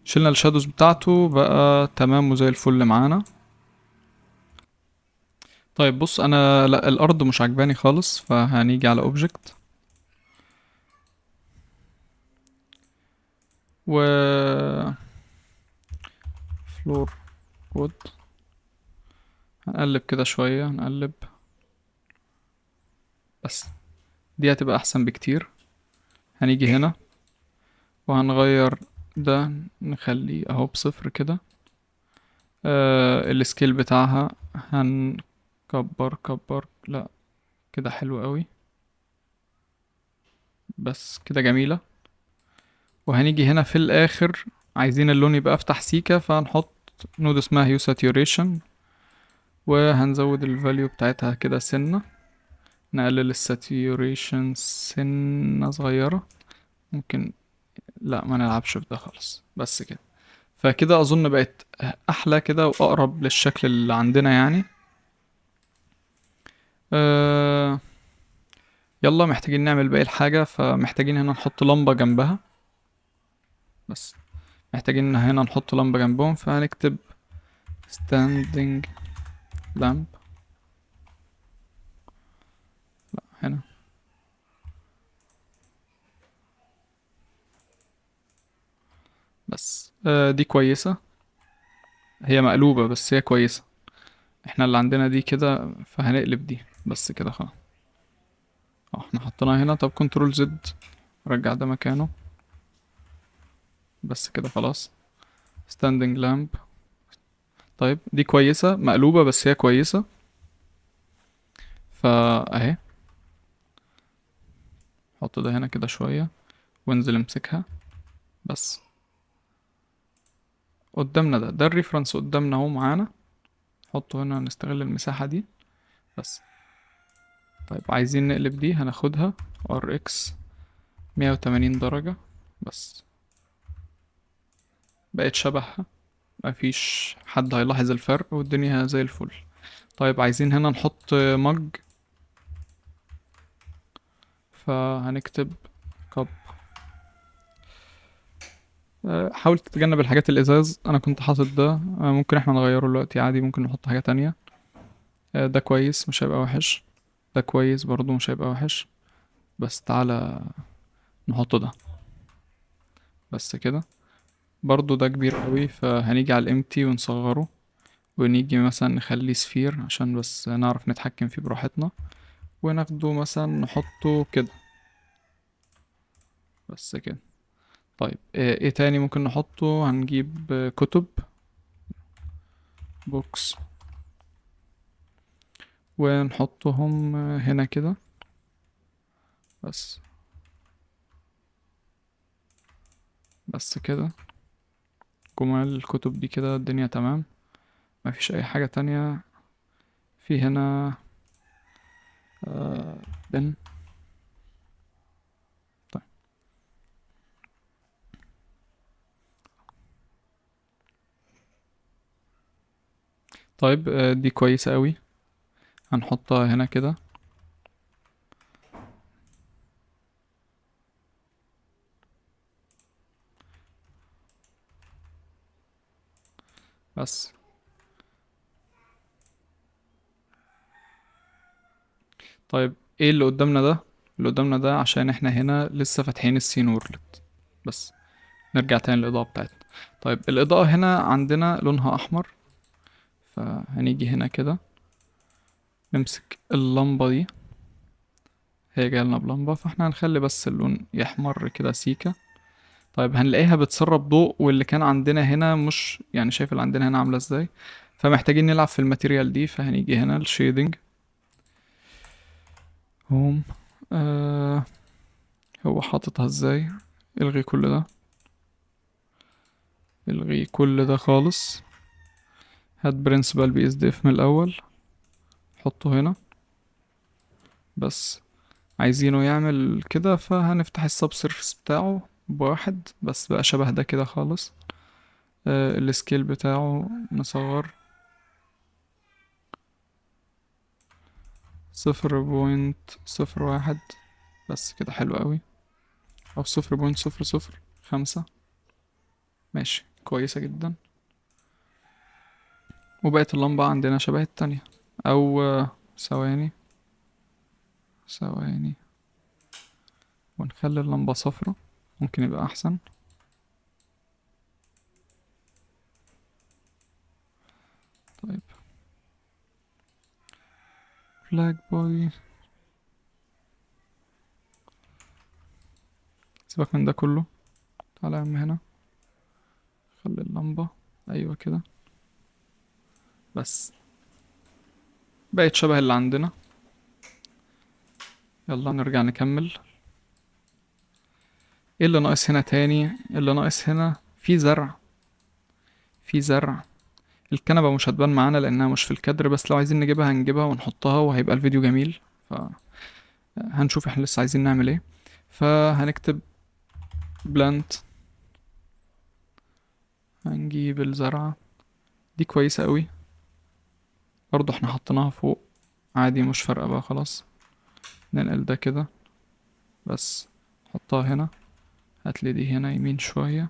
شلنا الشادوز بتاعته بقى تمام وزي الفل معانا. طيب بص، انا لا الارض مش عجباني خالص، فهنيجي على اوبجكت و فلور كود، هنقلب كده شوية، هنقلب، بس دي هتبقى احسن بكتير. هنيجي هنا وهنغير ده، نخليه اهو بصفر كده. السكيل بتاعها هنكبر، كبر، لا كده حلو قوي، بس كده جميلة. وهنيجي هنا في الاخر عايزين اللون يبقى افتح سيكا، فهنحط نود اسمها هيو ساتوريشن، وهنزود الفاليو بتاعتها كده سنة، نقلل الساتوريشن سنة صغيرة ممكن، لا ما نلعبش في ده خالص، بس كده. فكده اظن بقت احلى كده واقرب للشكل اللي عندنا يعني. أه يلا محتاجين نعمل باقي الحاجة، فمحتاجين هنا نحط لمبة جنبها، بس محتاجين هنا نحط لمبة جنبهم، فهنكتب standing lamp هنا. بس دي كويسة، هي مقلوبة بس هي كويسة. احنا اللي عندنا دي كده، فهنقلب دي بس كده خلاص. احنا حطيناها هنا، طب كنترول زد رجع ده مكانه، بس كده خلاص. standing lamp، طيب دي كويسة، مقلوبة بس هي كويسة، فاهي. حط ده هنا كده شوية وانزل امسكها، بس قدامنا ده الريفرنس قدامنا اهو معانا، حطه هنا نستغل المساحة دي بس. طيب عايزين نقلب دي، هناخدها RX 180 درجة، بس بقت شبهها، مفيش حد هيلاحظ الفرق والدنيا زي الفل. طيب عايزين هنا نحط مج، فهنكتب كب. حاول تتجنب الحاجات الازاز، انا كنت حاطط ده، ممكن احنا نغيره دلوقتي عادي، ممكن نحط حاجة تانية. ده كويس مش هيبقى وحش. ده كويس برضو مش هيبقى وحش. بس تعالى نحط ده. بس كده. برضو ده كبير قوي، فهنيجي على الامتي ونصغره. ونيجي مثلا نخليه سفير عشان بس نعرف نتحكم فيه براحتنا. وناخده مثلا نحطه كده. بس كده. طيب ايه تاني ممكن نحطه؟ هنجيب كتب. بوكس. ونحطهم هنا كده. بس. بس كده. جمال الكتب دي كده الدنيا تمام. مفيش اي حاجة تانية. في هنا آه بن. طيب. طيب دي كويسة قوي. هنحطها هنا كده. بس. طيب ايه اللي قدامنا ده؟ اللي قدامنا ده عشان احنا هنا لسه فاتحين السين وورلد. بس. نرجع تاني للإضاءة بتاعتنا. طيب الإضاءة هنا عندنا لونها أحمر. فهنيجي هنا كده. نمسك اللمبة دي. هي جاية لنا بلمبة، فاحنا هنخلي بس اللون يحمر كده سيكة. طيب هنلاقيها بتسرب ضوء، واللي كان عندنا هنا مش يعني شايف اللي عندنا هنا عاملة ازاي. فمحتاجين نلعب في الماتيريال دي، فهنيجي هنا الشيدنج. هوم. آه هو حاططها ازاي؟ الغي كل ده. الغي كل ده خالص. هات برنسبل بي اس دي اف من الاول. حطه هنا. بس. عايزينه يعمل كده، فهنفتح السب سيرفيس بتاعه بواحد بس بقى شبه ده كده خالص. السكيل بتاعه نصغر. 0.01. بس كده حلو قوي. او 0.005. ماشي كويسة جدا. وبقت اللمبة عندنا شبه التانية. او ثواني. ثواني. ونخلي اللمبة صفرة. ممكن يبقى احسن. طيب. فلاج بوي. سيبك من ده كله. تعالى يا عم هنا. خلي اللمبة. ايوه كده. بس. بقت شبه اللي عندنا. يلا نرجع نكمل. ايه اللي ناقص هنا تاني؟ اللي ناقص هنا في زرع. في زرع. الكنبة مش هتبان معانا لأنها مش في الكادر، بس لو عايزين نجيبها هنجيبها ونحطها وهيبقى الفيديو جميل. فهنشوف احنا لسه عايزين نعمل ايه. فهنكتب بلانت. هنجيب الزرعة. دي كويسة قوي. برضو احنا حطيناها فوق. عادي مش فارقة بقى خلاص. ننقل ده كده. بس. نحطها هنا. هاتلي دي هنا يمين شوية.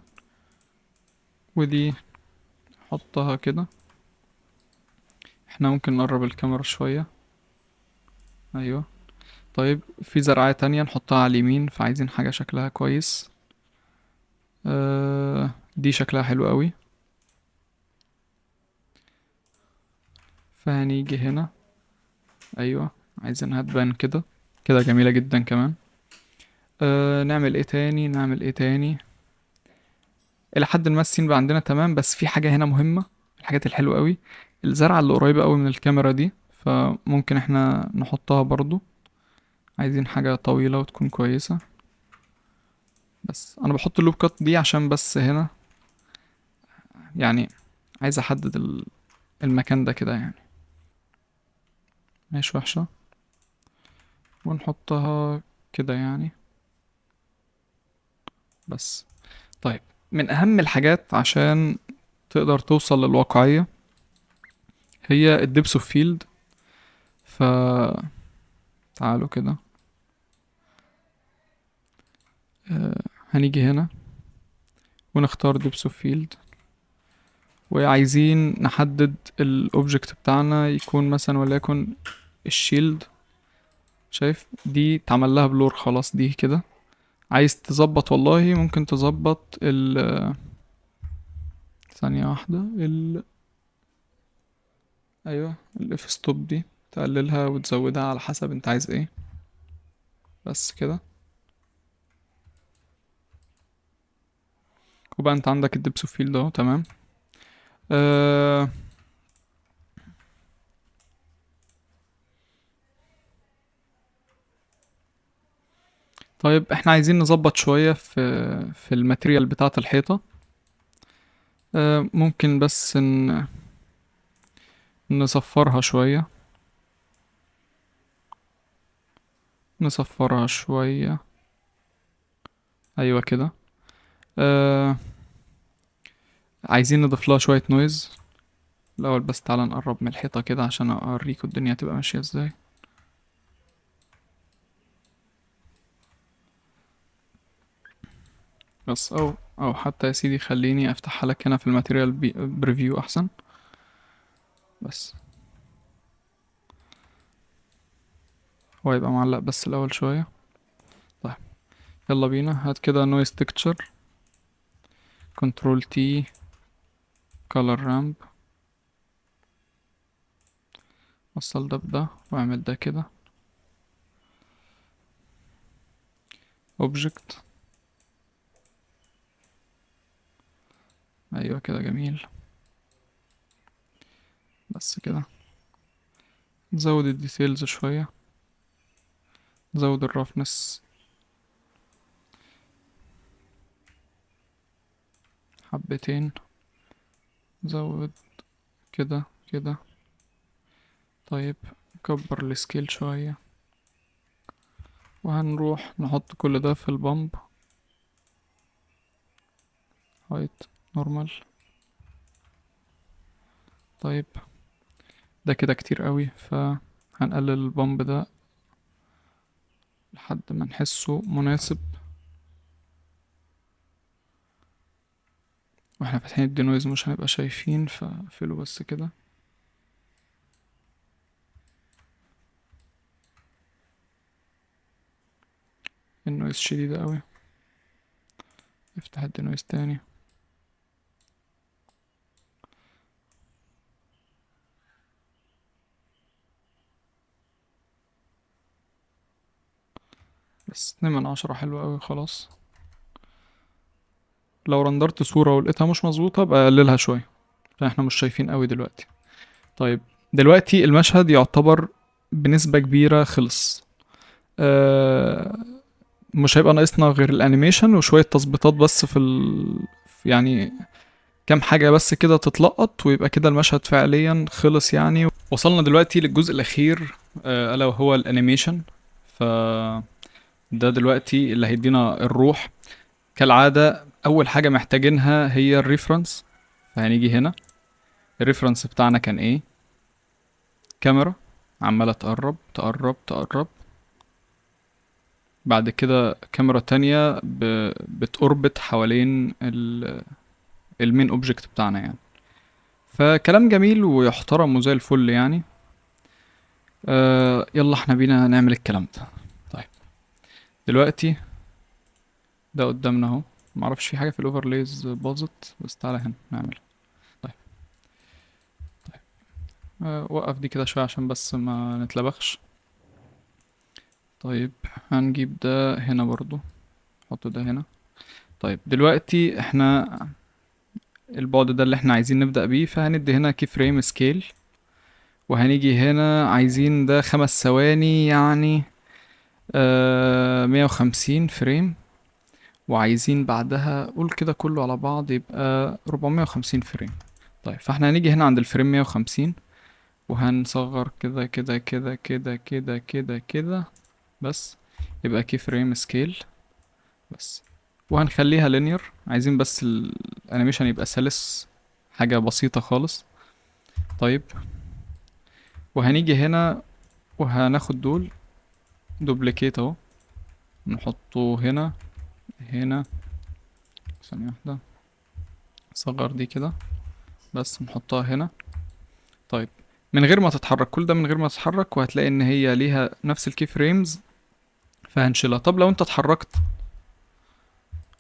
ودي. حطها كده. احنا ممكن نقرب الكاميرا شوية. ايوه. طيب في زرعية تانية نحطها على اليمين، فعايزين حاجة شكلها كويس. دي شكلها حلو قوي. فهنيجي هنا. ايوه. عايزينها تبان كده. كده جميلة جدا كمان. نعمل ايه تاني؟ نعمل ايه تاني؟ الى حد ما السين بقى عندنا تمام، بس في حاجة هنا مهمة. الحاجات الحلوة قوي. الزرعة اللي قريبة قوي من الكاميرا دي، فممكن احنا نحطها برضو. عايزين حاجة طويلة وتكون كويسة. بس انا بحط اللوب كات دي عشان بس هنا. يعني. عايز احدد المكان ده كده يعني. مش وحشة. ونحطها. كده يعني. بس. طيب. من اهم الحاجات عشان تقدر توصل للواقعية. هي الدبس اوف فيلد. ف تعالوا كده. هنيجي هنا. ونختار دبس اوف فيلد. وعايزين نحدد الاوبجكت بتاعنا يكون مثلا وليكن الشيلد. شايف دي اتعمل لها بلور خلاص دي كده. عايز تظبط والله ممكن تظبط ثانية واحدة ايوه الاف ستوب دي تقللها وتزودها على حسب انت عايز ايه. بس كده. وبقى انت عندك الدبس اوف فيلد اهو تمام. أه طيب احنا عايزين نظبط شوية في الماتيريال بتاعة الحيطة. ممكن بس نصفرها شوية. نصفرها شوية. ايوه كده. أه عايزين نضيف لها شوية نويز الاول، بس تعالى نقرب من الحيطة كده عشان اوريكم الدنيا تبقى ماشية ازاي. بس او حتى يا سيدي خليني افتحها لك هنا في الماتيريال بريفيو احسن. بس هو يبقى معلق بس الاول شوية. طيب يلا بينا. هات كده نويز تكتشر، كنترول تي، كولر رامب، وصل ده بده واعمل ده كده. اوبجكت. ايوه كده جميل. بس كده. زود الديتيلز شوية. زود الرفنس حبتين. زود كده كده. طيب كبر السكيل شوية. وهنروح نحط كل ده في البامب. هايت نورمال. طيب ده كده كتير قوي فهنقلل البامب ده لحد ما نحسه مناسب. واحنا فاتحين الدينويز مش هنبقى شايفين فاقفله بس كده. النويز شديدة قوي. افتح الدينويز تاني. بس 2 من 10 حلو قوي خلاص. لو رندرت صورة ولقيتها مش مظبوطة بقى اقللها شوية عشان احنا مش شايفين قوي دلوقتي. طيب دلوقتي المشهد يعتبر بنسبة كبيرة خلص. آه مش هيبقى ناقصنا غير الانيميشن وشوية تظبيطات بس يعني كام حاجة بس كده تتلقط ويبقى كده المشهد فعليا خلص يعني. وصلنا دلوقتي للجزء الأخير ألا وهو الأنيميشن. ف ده دلوقتي اللي هيدينا الروح. كالعادة أول حاجة محتاجينها هي الريفرنس. فهنيجي هنا. الريفرنس بتاعنا كان ايه؟ كاميرا عمالة تقرب تقرب تقرب. بعد كده كاميرا تانية بتوربت حوالين المين اوبجكت بتاعنا يعني. فكلام جميل ويحترم وزي الفل يعني. يلا احنا بينا نعمل الكلام ده. طيب دلوقتي ده قدامنا اهو. معرفش في حاجة في الاوفرليز باظت بس تعالى هنا نعمل. طيب. طيب وقف دي كده شوية عشان بس ما نتلبخش. طيب هنجيب ده هنا برضو. نحط ده هنا. طيب دلوقتي احنا البعد ده اللي احنا عايزين نبدأ بيه فهندي هنا كي فريم سكيل. وهنيجي هنا عايزين ده 5 ثواني يعني 150 فريم. وعايزين بعدها قول كده كله على بعض يبقى 450 فريم. طيب فاحنا هنيجي هنا عند الفريم 150. وهنصغر كده كده كده كده كده كده كده. بس يبقى كي فريم سكيل. بس وهنخليها لينير. عايزين بس الانيميشن يبقى سلس. حاجة بسيطة خالص. طيب وهنيجي هنا وهناخد دول دوبليكيت اهو. نحطه هنا. هنا. ثانية واحدة. صغر دي كده. بس نحطها هنا. طيب من غير ما تتحرك، كل ده من غير ما تتحرك، وهتلاقي ان هي ليها نفس الكي فريمز، فهنشيلها. طب لو انت اتحركت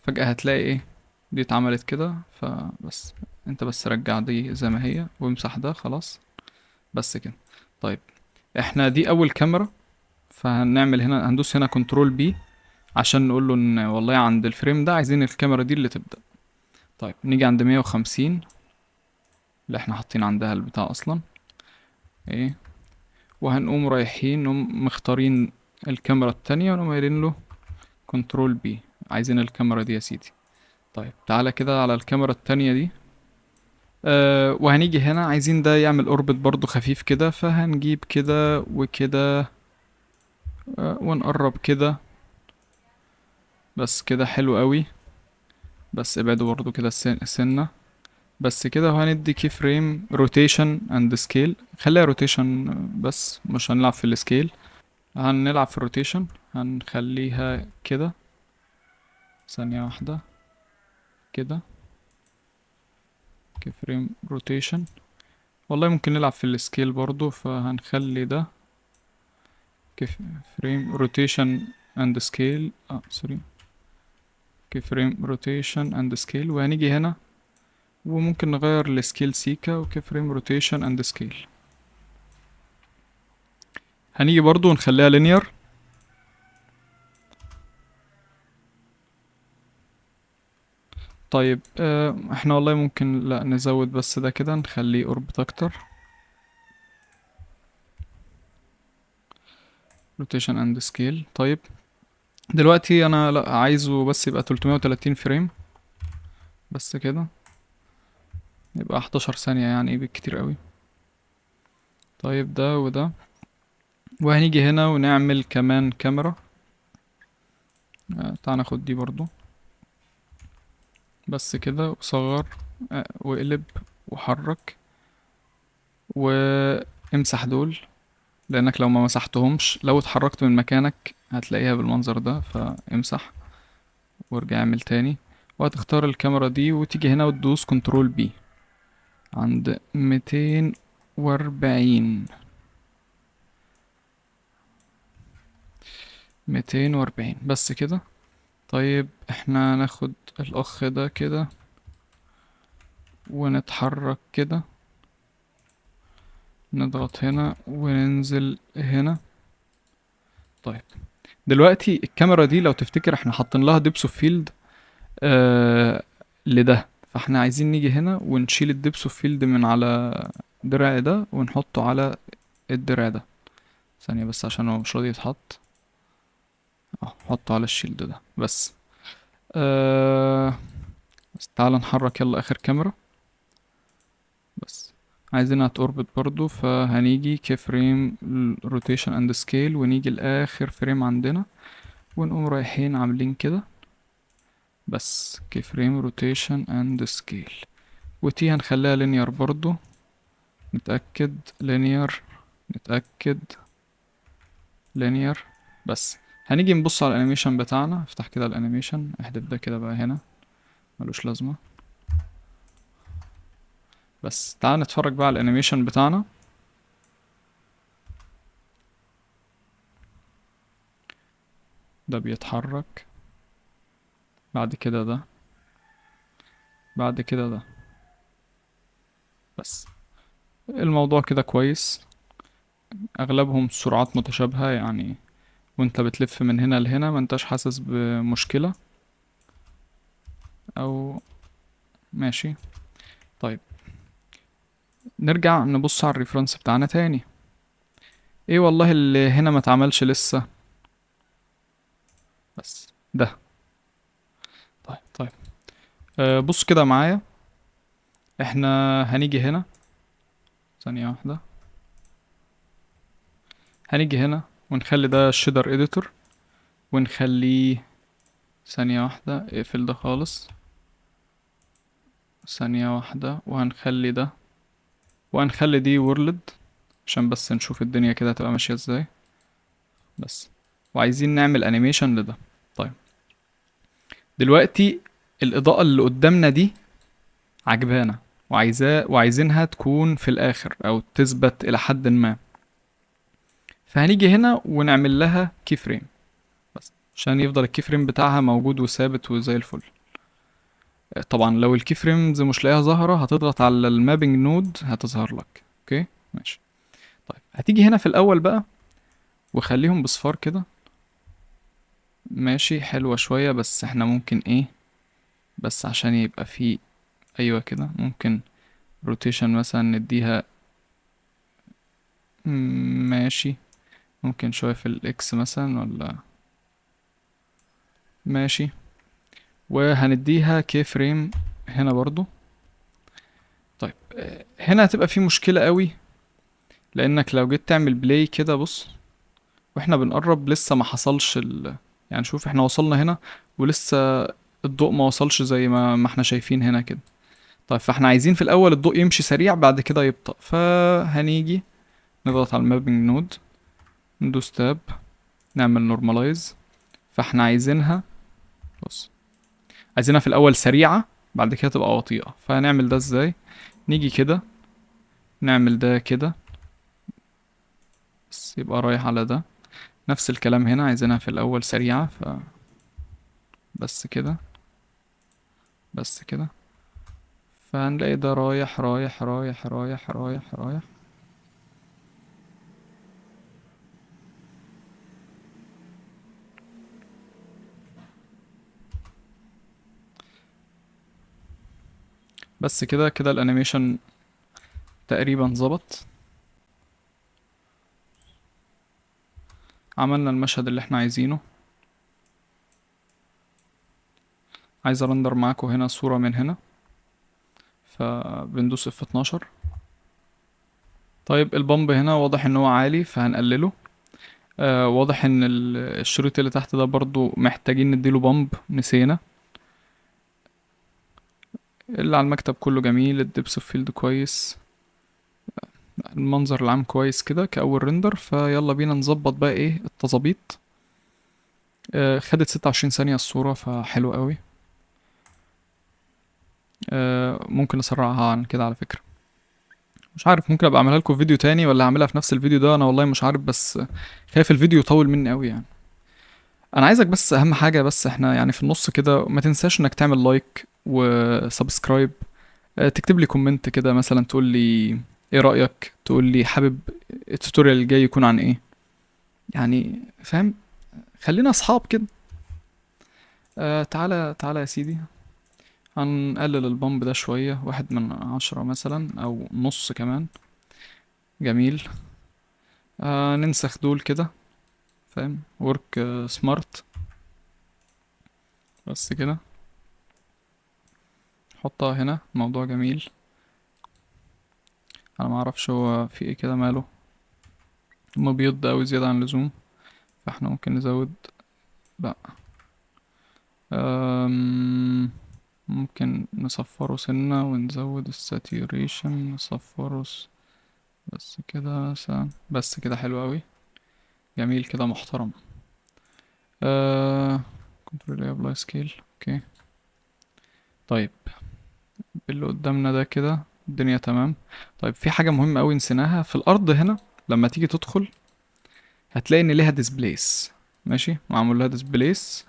فجأة هتلاقي ايه، دي اتعملت كده. فبس انت بس رجع دي زي ما هي وامسح ده خلاص، بس كده. طيب احنا دي اول كاميرا، فهنعمل هنا، هندوس هنا كنترول بي عشان نقول له ان والله عند الفريم ده عايزين الكاميرا دي اللي تبدأ. طيب نيجي عند 150 اللي احنا حاطين عندها البتاع اصلا ايه، وهنقوم رايحين نقوم مختارين الكاميرا التانية ونقوم قايلين له كنترول بي، عايزين الكاميرا دي يا سيدي. طيب تعالى كده على الكاميرا التانية دي. وهنيجي هنا عايزين ده يعمل اوربت برضو خفيف كده، فهنجيب كده وكده. ونقرب كده، بس كده حلو قوي. بس ابعده برضو كده سنة، بس كده. وهندي كي فريم روتيشن اند سكيل، خليها روتيشن بس مش هنلعب في السكيل. هنلعب في الروتيشن، هنخليها كده، ثانية واحدة كده. كي فريم روتيشن، والله ممكن نلعب في السكيل برضو، فهنخلي ده كيف فريم روتيشن اند سكيل. سوري، كي فريم روتيشن اند سكيل. وهنيجي هنا وممكن نغير السكيل سيكا، وكي فريم روتيشن اند سكيل. هنيجي برضو ونخليها لينير. طيب احنا والله ممكن لا نزود بس ده كده، نخليه اوربت اكتر. روتيشن اند سكيل. طيب دلوقتي انا لا عايزه بس يبقى 330 فريم بس كده، يبقى 11 ثانية يعني بالكتير قوي. طيب ده وده. وهنيجي هنا ونعمل كمان كاميرا. تعال ناخد دي برضو بس كده، وصغر واقلب وحرك وامسح دول، لانك لو ما مسحتهمش لو اتحركت من مكانك هتلاقيها بالمنظر ده. فامسح وارجع اعمل تاني. وهتختار الكاميرا دي وتيجي هنا وتدوس كنترول بي عند 240. 240 بس كده. طيب احنا ناخد الاخ ده كده ونتحرك كده، نضغط هنا وننزل هنا. طيب دلوقتي الكاميرا دي لو تفتكر احنا حاطين لها ديبس اوف فيلد لده، فاحنا عايزين نيجي هنا ونشيل الديبس اوف فيلد من على الدرع ده ونحطه على الدرع ده. ثانية بس عشان هو مش راضي يتحط. حطه على الشيلد ده بس. آه بس تعال نحرك يلا اخر كاميرا بس. عايزينها توربت برضو، فهنيجي كفريم روتيشن اند سكيل، ونيجي لاخر فريم عندنا ونقوم رايحين عاملين كده بس. كفريم روتيشن اند سكيل. وتي هنخليها لينير برضو، نتأكد لينير، نتأكد لينير بس. هنيجي نبص على الانيميشن بتاعنا، افتح كده الانيميشن، احذف ده كده بقى هنا ملوش لازمة. بس تعال نتفرج بقى على الانيميشن بتاعنا. ده بيتحرك، بعد كده ده، بعد كده ده بس. الموضوع كده كويس، اغلبهم سرعات متشابهة يعني، وانت بتلف من هنا لهنا ما انتش حاسس بمشكلة او ماشي. طيب نرجع نبص على الريفرنس بتاعنا تاني. ايه والله اللي هنا ما اتعملش لسه، بس ده. طيب بص كده معايا. احنا هنيجي هنا، ثانية واحدة. هنيجي هنا ونخلي ده الشيدر اديتور، ونخليه، ثانية واحدة اقفل ده خالص، ثانية واحدة. وهنخلي ده، وهنخلي دي وورلد عشان بس نشوف الدنيا كده هتبقى ماشية ازاي بس. وعايزين نعمل انيميشن لده. طيب دلوقتي الإضاءة اللي قدامنا دي عجبانا، وعايزينها تكون في الاخر او تثبت الى حد ما. فهنيجي هنا ونعمل لها كي فريم بس عشان يفضل الكي فريم بتاعها موجود وثابت وزي الفل. طبعا لو الكي فريمز مش لاقيها ظاهرة هتضغط على المابنج نود هتظهر لك. اوكي ماشي. طيب هتيجي هنا في الاول بقى وخليهم بصفار كده. ماشي حلوة شوية بس احنا ممكن ايه، بس عشان يبقى فيه ايوه كده ممكن روتيشن مثلا نديها. ماشي. ممكن شوية في الاكس مثلا ولا. ماشي. وهنديها كي فريم هنا برضو. طيب هنا هتبقى في مشكلة قوي، لانك لو جيت تعمل بلاي كده بص، واحنا بنقرب لسه ما حصلش يعني شوف احنا وصلنا هنا ولسه الضوء ما وصلش زي ما احنا شايفين هنا كده. طيب فاحنا عايزين في الاول الضوء يمشي سريع بعد كده يبطأ، فهنيجي نضغط على المابنج نود، ندوس تاب، نعمل نورماليز. فاحنا عايزينها بص، عايزينها في الاول سريعة بعد كده تبقى بطيئة. فهنعمل ده ازاي؟ نيجي كده نعمل ده كده بس يبقى رايح على ده. نفس الكلام هنا عايزينها في الاول سريعة بس كده، بس كده. فهنلاقي ده رايح رايح رايح رايح رايح رايح. بس كده كده الانيميشن تقريبا ظبط. عملنا المشهد اللي احنا عايزينه. عايز ارندر معاكم هنا صورة من هنا، فبندوس F12. طيب البامب هنا واضح ان هو عالي فهنقلله. واضح ان الشريط اللي تحت ده برضو محتاجين نديله بامب، نسينا. اللي على المكتب كله جميل، الدبس اوف فيلد كويس، المنظر العام كويس كده كأول ريندر. فيلا بينا نظبط بقى ايه التظابيط. خدت 26 ثانية الصورة فحلو قوي. ممكن نسرعها عن كده على فكرة. مش عارف ممكن ابقى اعملها لكم في فيديو تاني ولا اعملها في نفس الفيديو ده، انا والله مش عارف، بس خايف الفيديو يطول مني قوي يعني. انا عايزك بس اهم حاجة، بس احنا يعني في النص كده ما تنساش انك تعمل لايك وسبسكرايب. تكتب لي كومنت كده مثلا تقول لي ايه رأيك، تقول لي حابب التوتوريال الجاي يكون عن ايه، يعني فاهم؟ خلينا اصحاب كده. تعالى تعالى يا سيدي. هنقلل البامب ده شوية، 1/10 مثلا او نص كمان. جميل. ننسخ دول كده، فاهم؟ ورك سمارت بس كده. حطها هنا، موضوع جميل. انا معرفش هو في ايه كده ماله، مبيض اوي زيادة عن اللزوم، فاحنا ممكن نزود. لا. أم... ممكن نصفره سنة ونزود الساتيوريشن نصفره بس كده مثلا، بس كده حلو اوي. جميل كده محترم. كنترول ابلاي سكيل. اوكي. طيب اللي قدامنا ده كده الدنيا تمام. طيب في حاجة مهمة اوي نسيناها في الارض هنا. لما تيجي تدخل هتلاقي ان ليها ديسبليس. ماشي، معمول لها ديسبليس.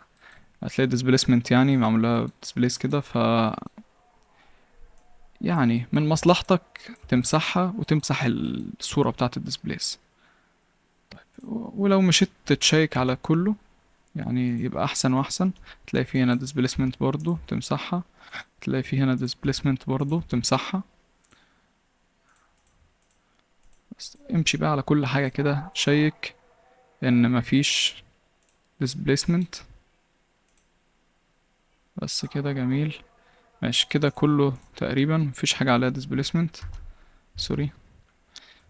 هتلاقي ديسبليسمنت يعني معمول لها ديسبليس كده. يعني من مصلحتك تمسحها وتمسح الصورة بتاعة الديسبليس. ولو مشيت تتشيك على كله يعني يبقى احسن واحسن. تلاقي فيه هنا ديسبليسمنت برضو تمسحها، تلاقي فيه هنا ديسبليسمنت برضو تمسحها. بس امشي بقى على كل حاجة كده، شيك ان مفيش ديسبليسمنت. بس كده جميل. ماشي كده كله تقريبا مفيش حاجة عليها ديسبليسمنت. سوري.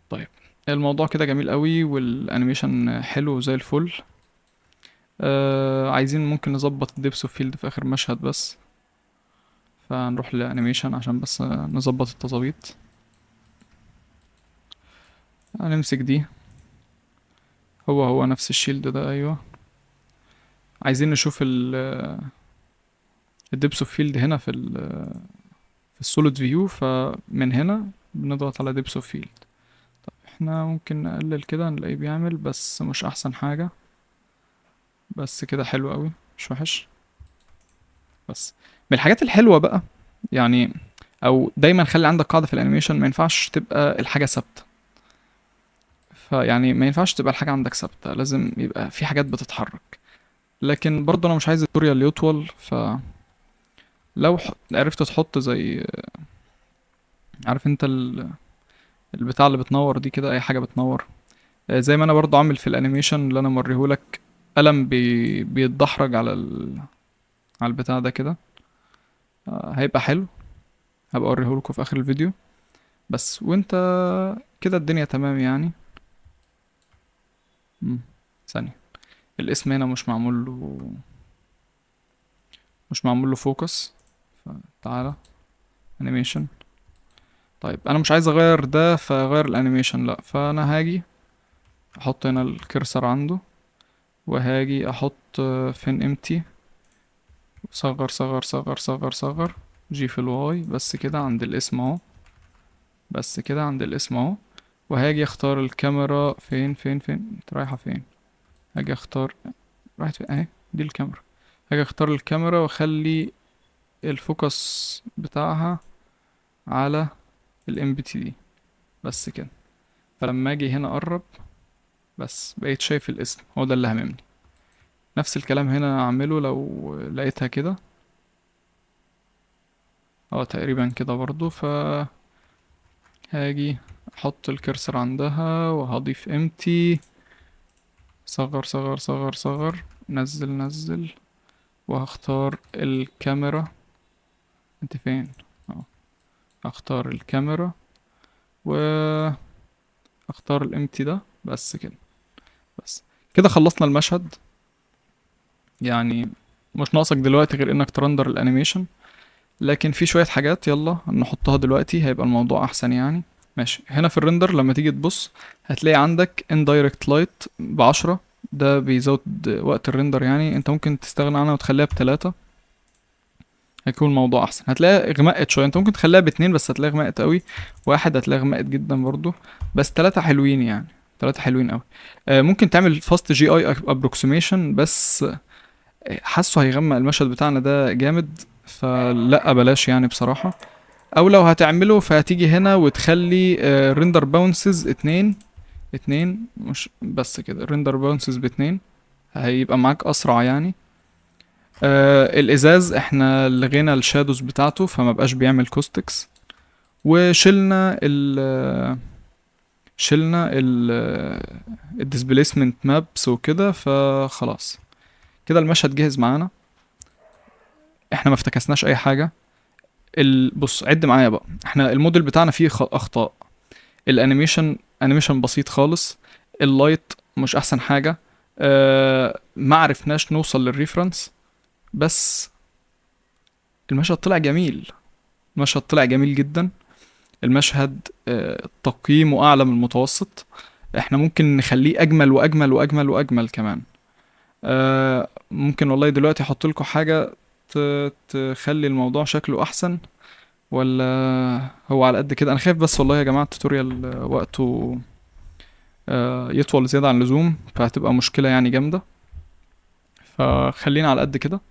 طيب الموضوع كده جميل قوي والانيميشن حلو زي الفل. عايزين ممكن نظبط الدبس اوف فيلد في اخر مشهد بس. فنروح لانيميشن عشان بس نظبط التظابيط. هنمسك دي، هو نفس الشيلد ده ايوه. عايزين نشوف الدبس اوف فيلد هنا في في السوليد فيو، فمن هنا بنضغط على ديبس اوف فيلد. طب احنا ممكن نقلل كده نلاقيه بيعمل، بس مش احسن حاجة. بس كده حلو قوي، مش وحش. بس من الحاجات الحلوة بقى يعني، او دايما خلي عندك قاعدة في الانيميشن، ما ينفعش تبقى الحاجة ثابتة. فيعني ما ينفعش تبقى الحاجة عندك ثابتة، لازم يبقى في حاجات بتتحرك. لكن برضه انا مش عايز التوريال يطول، لو عرفت تحط زي، عارف انت البتاع اللي بتنور دي كده، اي حاجة بتنور، زي ما انا برضه عامل في الانيميشن اللي انا موريهولك، قلم بيتدحرج على البتاع ده كده. هيبقى حلو، هبقى اوريهولكوا في اخر الفيديو. بس وانت كده الدنيا تمام يعني. مم. ثانية، الاسم هنا مش معمول له فوكس. فتعالى انيميشن. طيب انا مش عايز اغير ده فاغير الانيميشن، لا، فانا هاجي احط هنا الكرسر عنده، وهاجي احط فين امتي، صغر صغر صغر صغر صغر، جي في الواي، بس كده عند الاسم اهو، بس كده عند الاسم اهو. وهاجي اختار الكاميرا، فين انت رايحة فين؟ هاجي اختار، راحت فين اهي، دي الكاميرا. هاجي اختار الكاميرا واخلي الفوكس بتاعها على الام بي تي دي، بس كده. فلما اجي هنا اقرب، بس بقيت شايف الاسم، هو ده اللي هممني. نفس الكلام هنا اعمله لو لقيتها كده، اه تقريبا كده برضو. هاجي احط الكرسر عندها وهضيف امتي، صغر صغر صغر صغر، نزل نزل، وهختار الكاميرا. انت فين؟ اه، هختار الكاميرا واختار الامتي ده، بس كده. بس كده خلصنا المشهد يعني. مش ناقصك دلوقتي غير انك ترندر الانيميشن، لكن في شوية حاجات يلا نحطها دلوقتي هيبقى الموضوع احسن يعني. ماشي، هنا في الريندر لما تيجي تبص هتلاقي عندك indirect light ب10، ده بيزود وقت الريندر يعني. انت ممكن تستغنى عنها وتخليها ب3، هيكون الموضوع احسن. هتلاقيها غمقت شويه، انت ممكن تخليها ب2 بس هتلاقيها غمقت قوي. 1 هتلاقيها غمقت جدا برضو، بس 3 حلوين يعني. 3 حلوين قوي. ممكن تعمل فاست جي اي ابروكسيميشن، بس حاسه هيغمق المشهد بتاعنا ده جامد، فلا بلاش يعني بصراحه. او لو هتعمله فهتيجي هنا وتخلي ريندر باونسز 2، مش بس كده، ريندر باونسز ب2، هيبقى معاك اسرع يعني. الازاز احنا لغينا الشادوز بتاعته فما بقاش بيعمل كوستكس، وشلنا ال الديسبيسمنت مابس وكده، فخلاص كده المشهد جاهز معانا. احنا ما افتكسناش اي حاجه. بص عد معايا بقى، احنا الموديل بتاعنا فيه اخطاء. الانيميشن انيميشن بسيط خالص، اللايت مش احسن حاجه، ما عرفناش نوصل للريفرنس. بس المشهد طلع جميل، المشهد طلع جميل جدا. المشهد تقييمه اعلى من المتوسط. احنا ممكن نخليه اجمل واجمل واجمل واجمل كمان. ممكن والله دلوقتي احط لكم حاجه تخلي الموضوع شكله احسن، ولا هو على قد كده؟ انا خايف بس والله يا جماعه التوتوريال وقته يطول زياده عن اللزوم، فهتبقى مشكله يعني جامده. فخلينا على قد كده.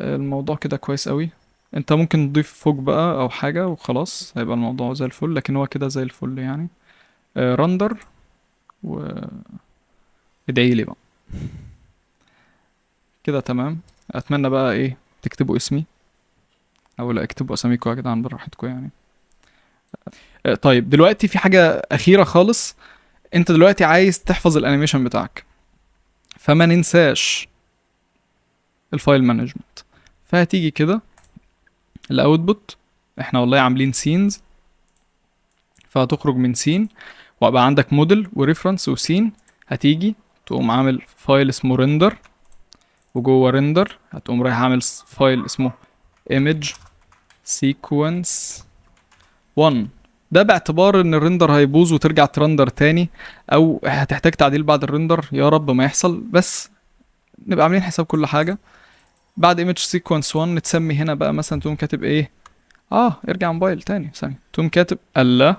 الموضوع كده كويس قوي. انت ممكن تضيف فوق بقى او حاجه وخلاص هيبقى الموضوع زي الفل، لكن هو كده زي الفل يعني. رندر، وادعي لي بقى كده تمام. اتمنى بقى ايه تكتبوا اسمي، او لا اكتبوا اساميكم يا جدعان براحتكم يعني. طيب دلوقتي في حاجه اخيره خالص. انت دلوقتي عايز تحفظ الانيميشن بتاعك، فما ننساش الفايل مانجمنت. فهتيجي كده الاوتبوت، احنا والله عاملين سينز، فهتخرج من سين ويبقى عندك موديل وريفرنس وسين. هتيجي تقوم عامل فايل اسمه ريندر، وجوه ريندر هتقوم رايح عامل فايل اسمه image sequence 1. ده باعتبار ان الريندر هيبوظ وترجع ترندر تاني، او هتحتاج تعديل بعد الريندر، يا رب ما يحصل، بس نبقى عاملين حساب كل حاجة. بعد image sequence 1 تسمي هنا بقى مثلا تقوم كاتب ايه، ارجع موبايل تاني ثانية، تقوم كاتب الله،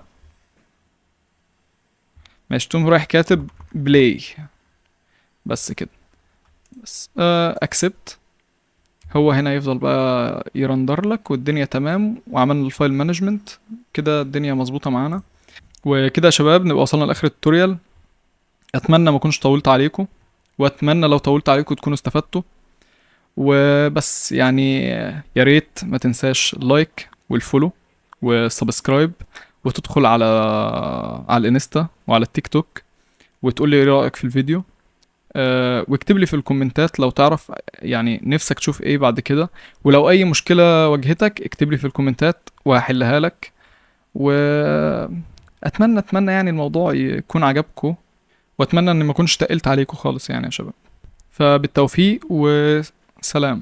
ماشي، تقوم رايح كاتب بلاي، بس كده، بس اكسبت. هو هنا يفضل بقى يرندر لك والدنيا تمام، وعملنا الفايل مانجمنت كده، الدنيا مظبوطة معانا. وكده يا شباب نبقى وصلنا لاخر التوتوريال. اتمنى ما اكونش طولت عليكم، واتمنى لو طولت عليكم تكونوا استفدتوا. وبس يعني، يا ريت ما تنساش اللايك والفولو والسبسكرايب، وتدخل على الانستا وعلى التيك توك، وتقول لي ايه رأيك في الفيديو. واكتب لي في الكومنتات لو تعرف يعني نفسك تشوف ايه بعد كده. ولو اي مشكلة واجهتك اكتب لي في الكومنتات وهحلها لك. واتمنى يعني الموضوع يكون عجبكم، واتمنى ان ما اكونش تقلت عليكم خالص يعني يا شباب. فبالتوفيق وسلام.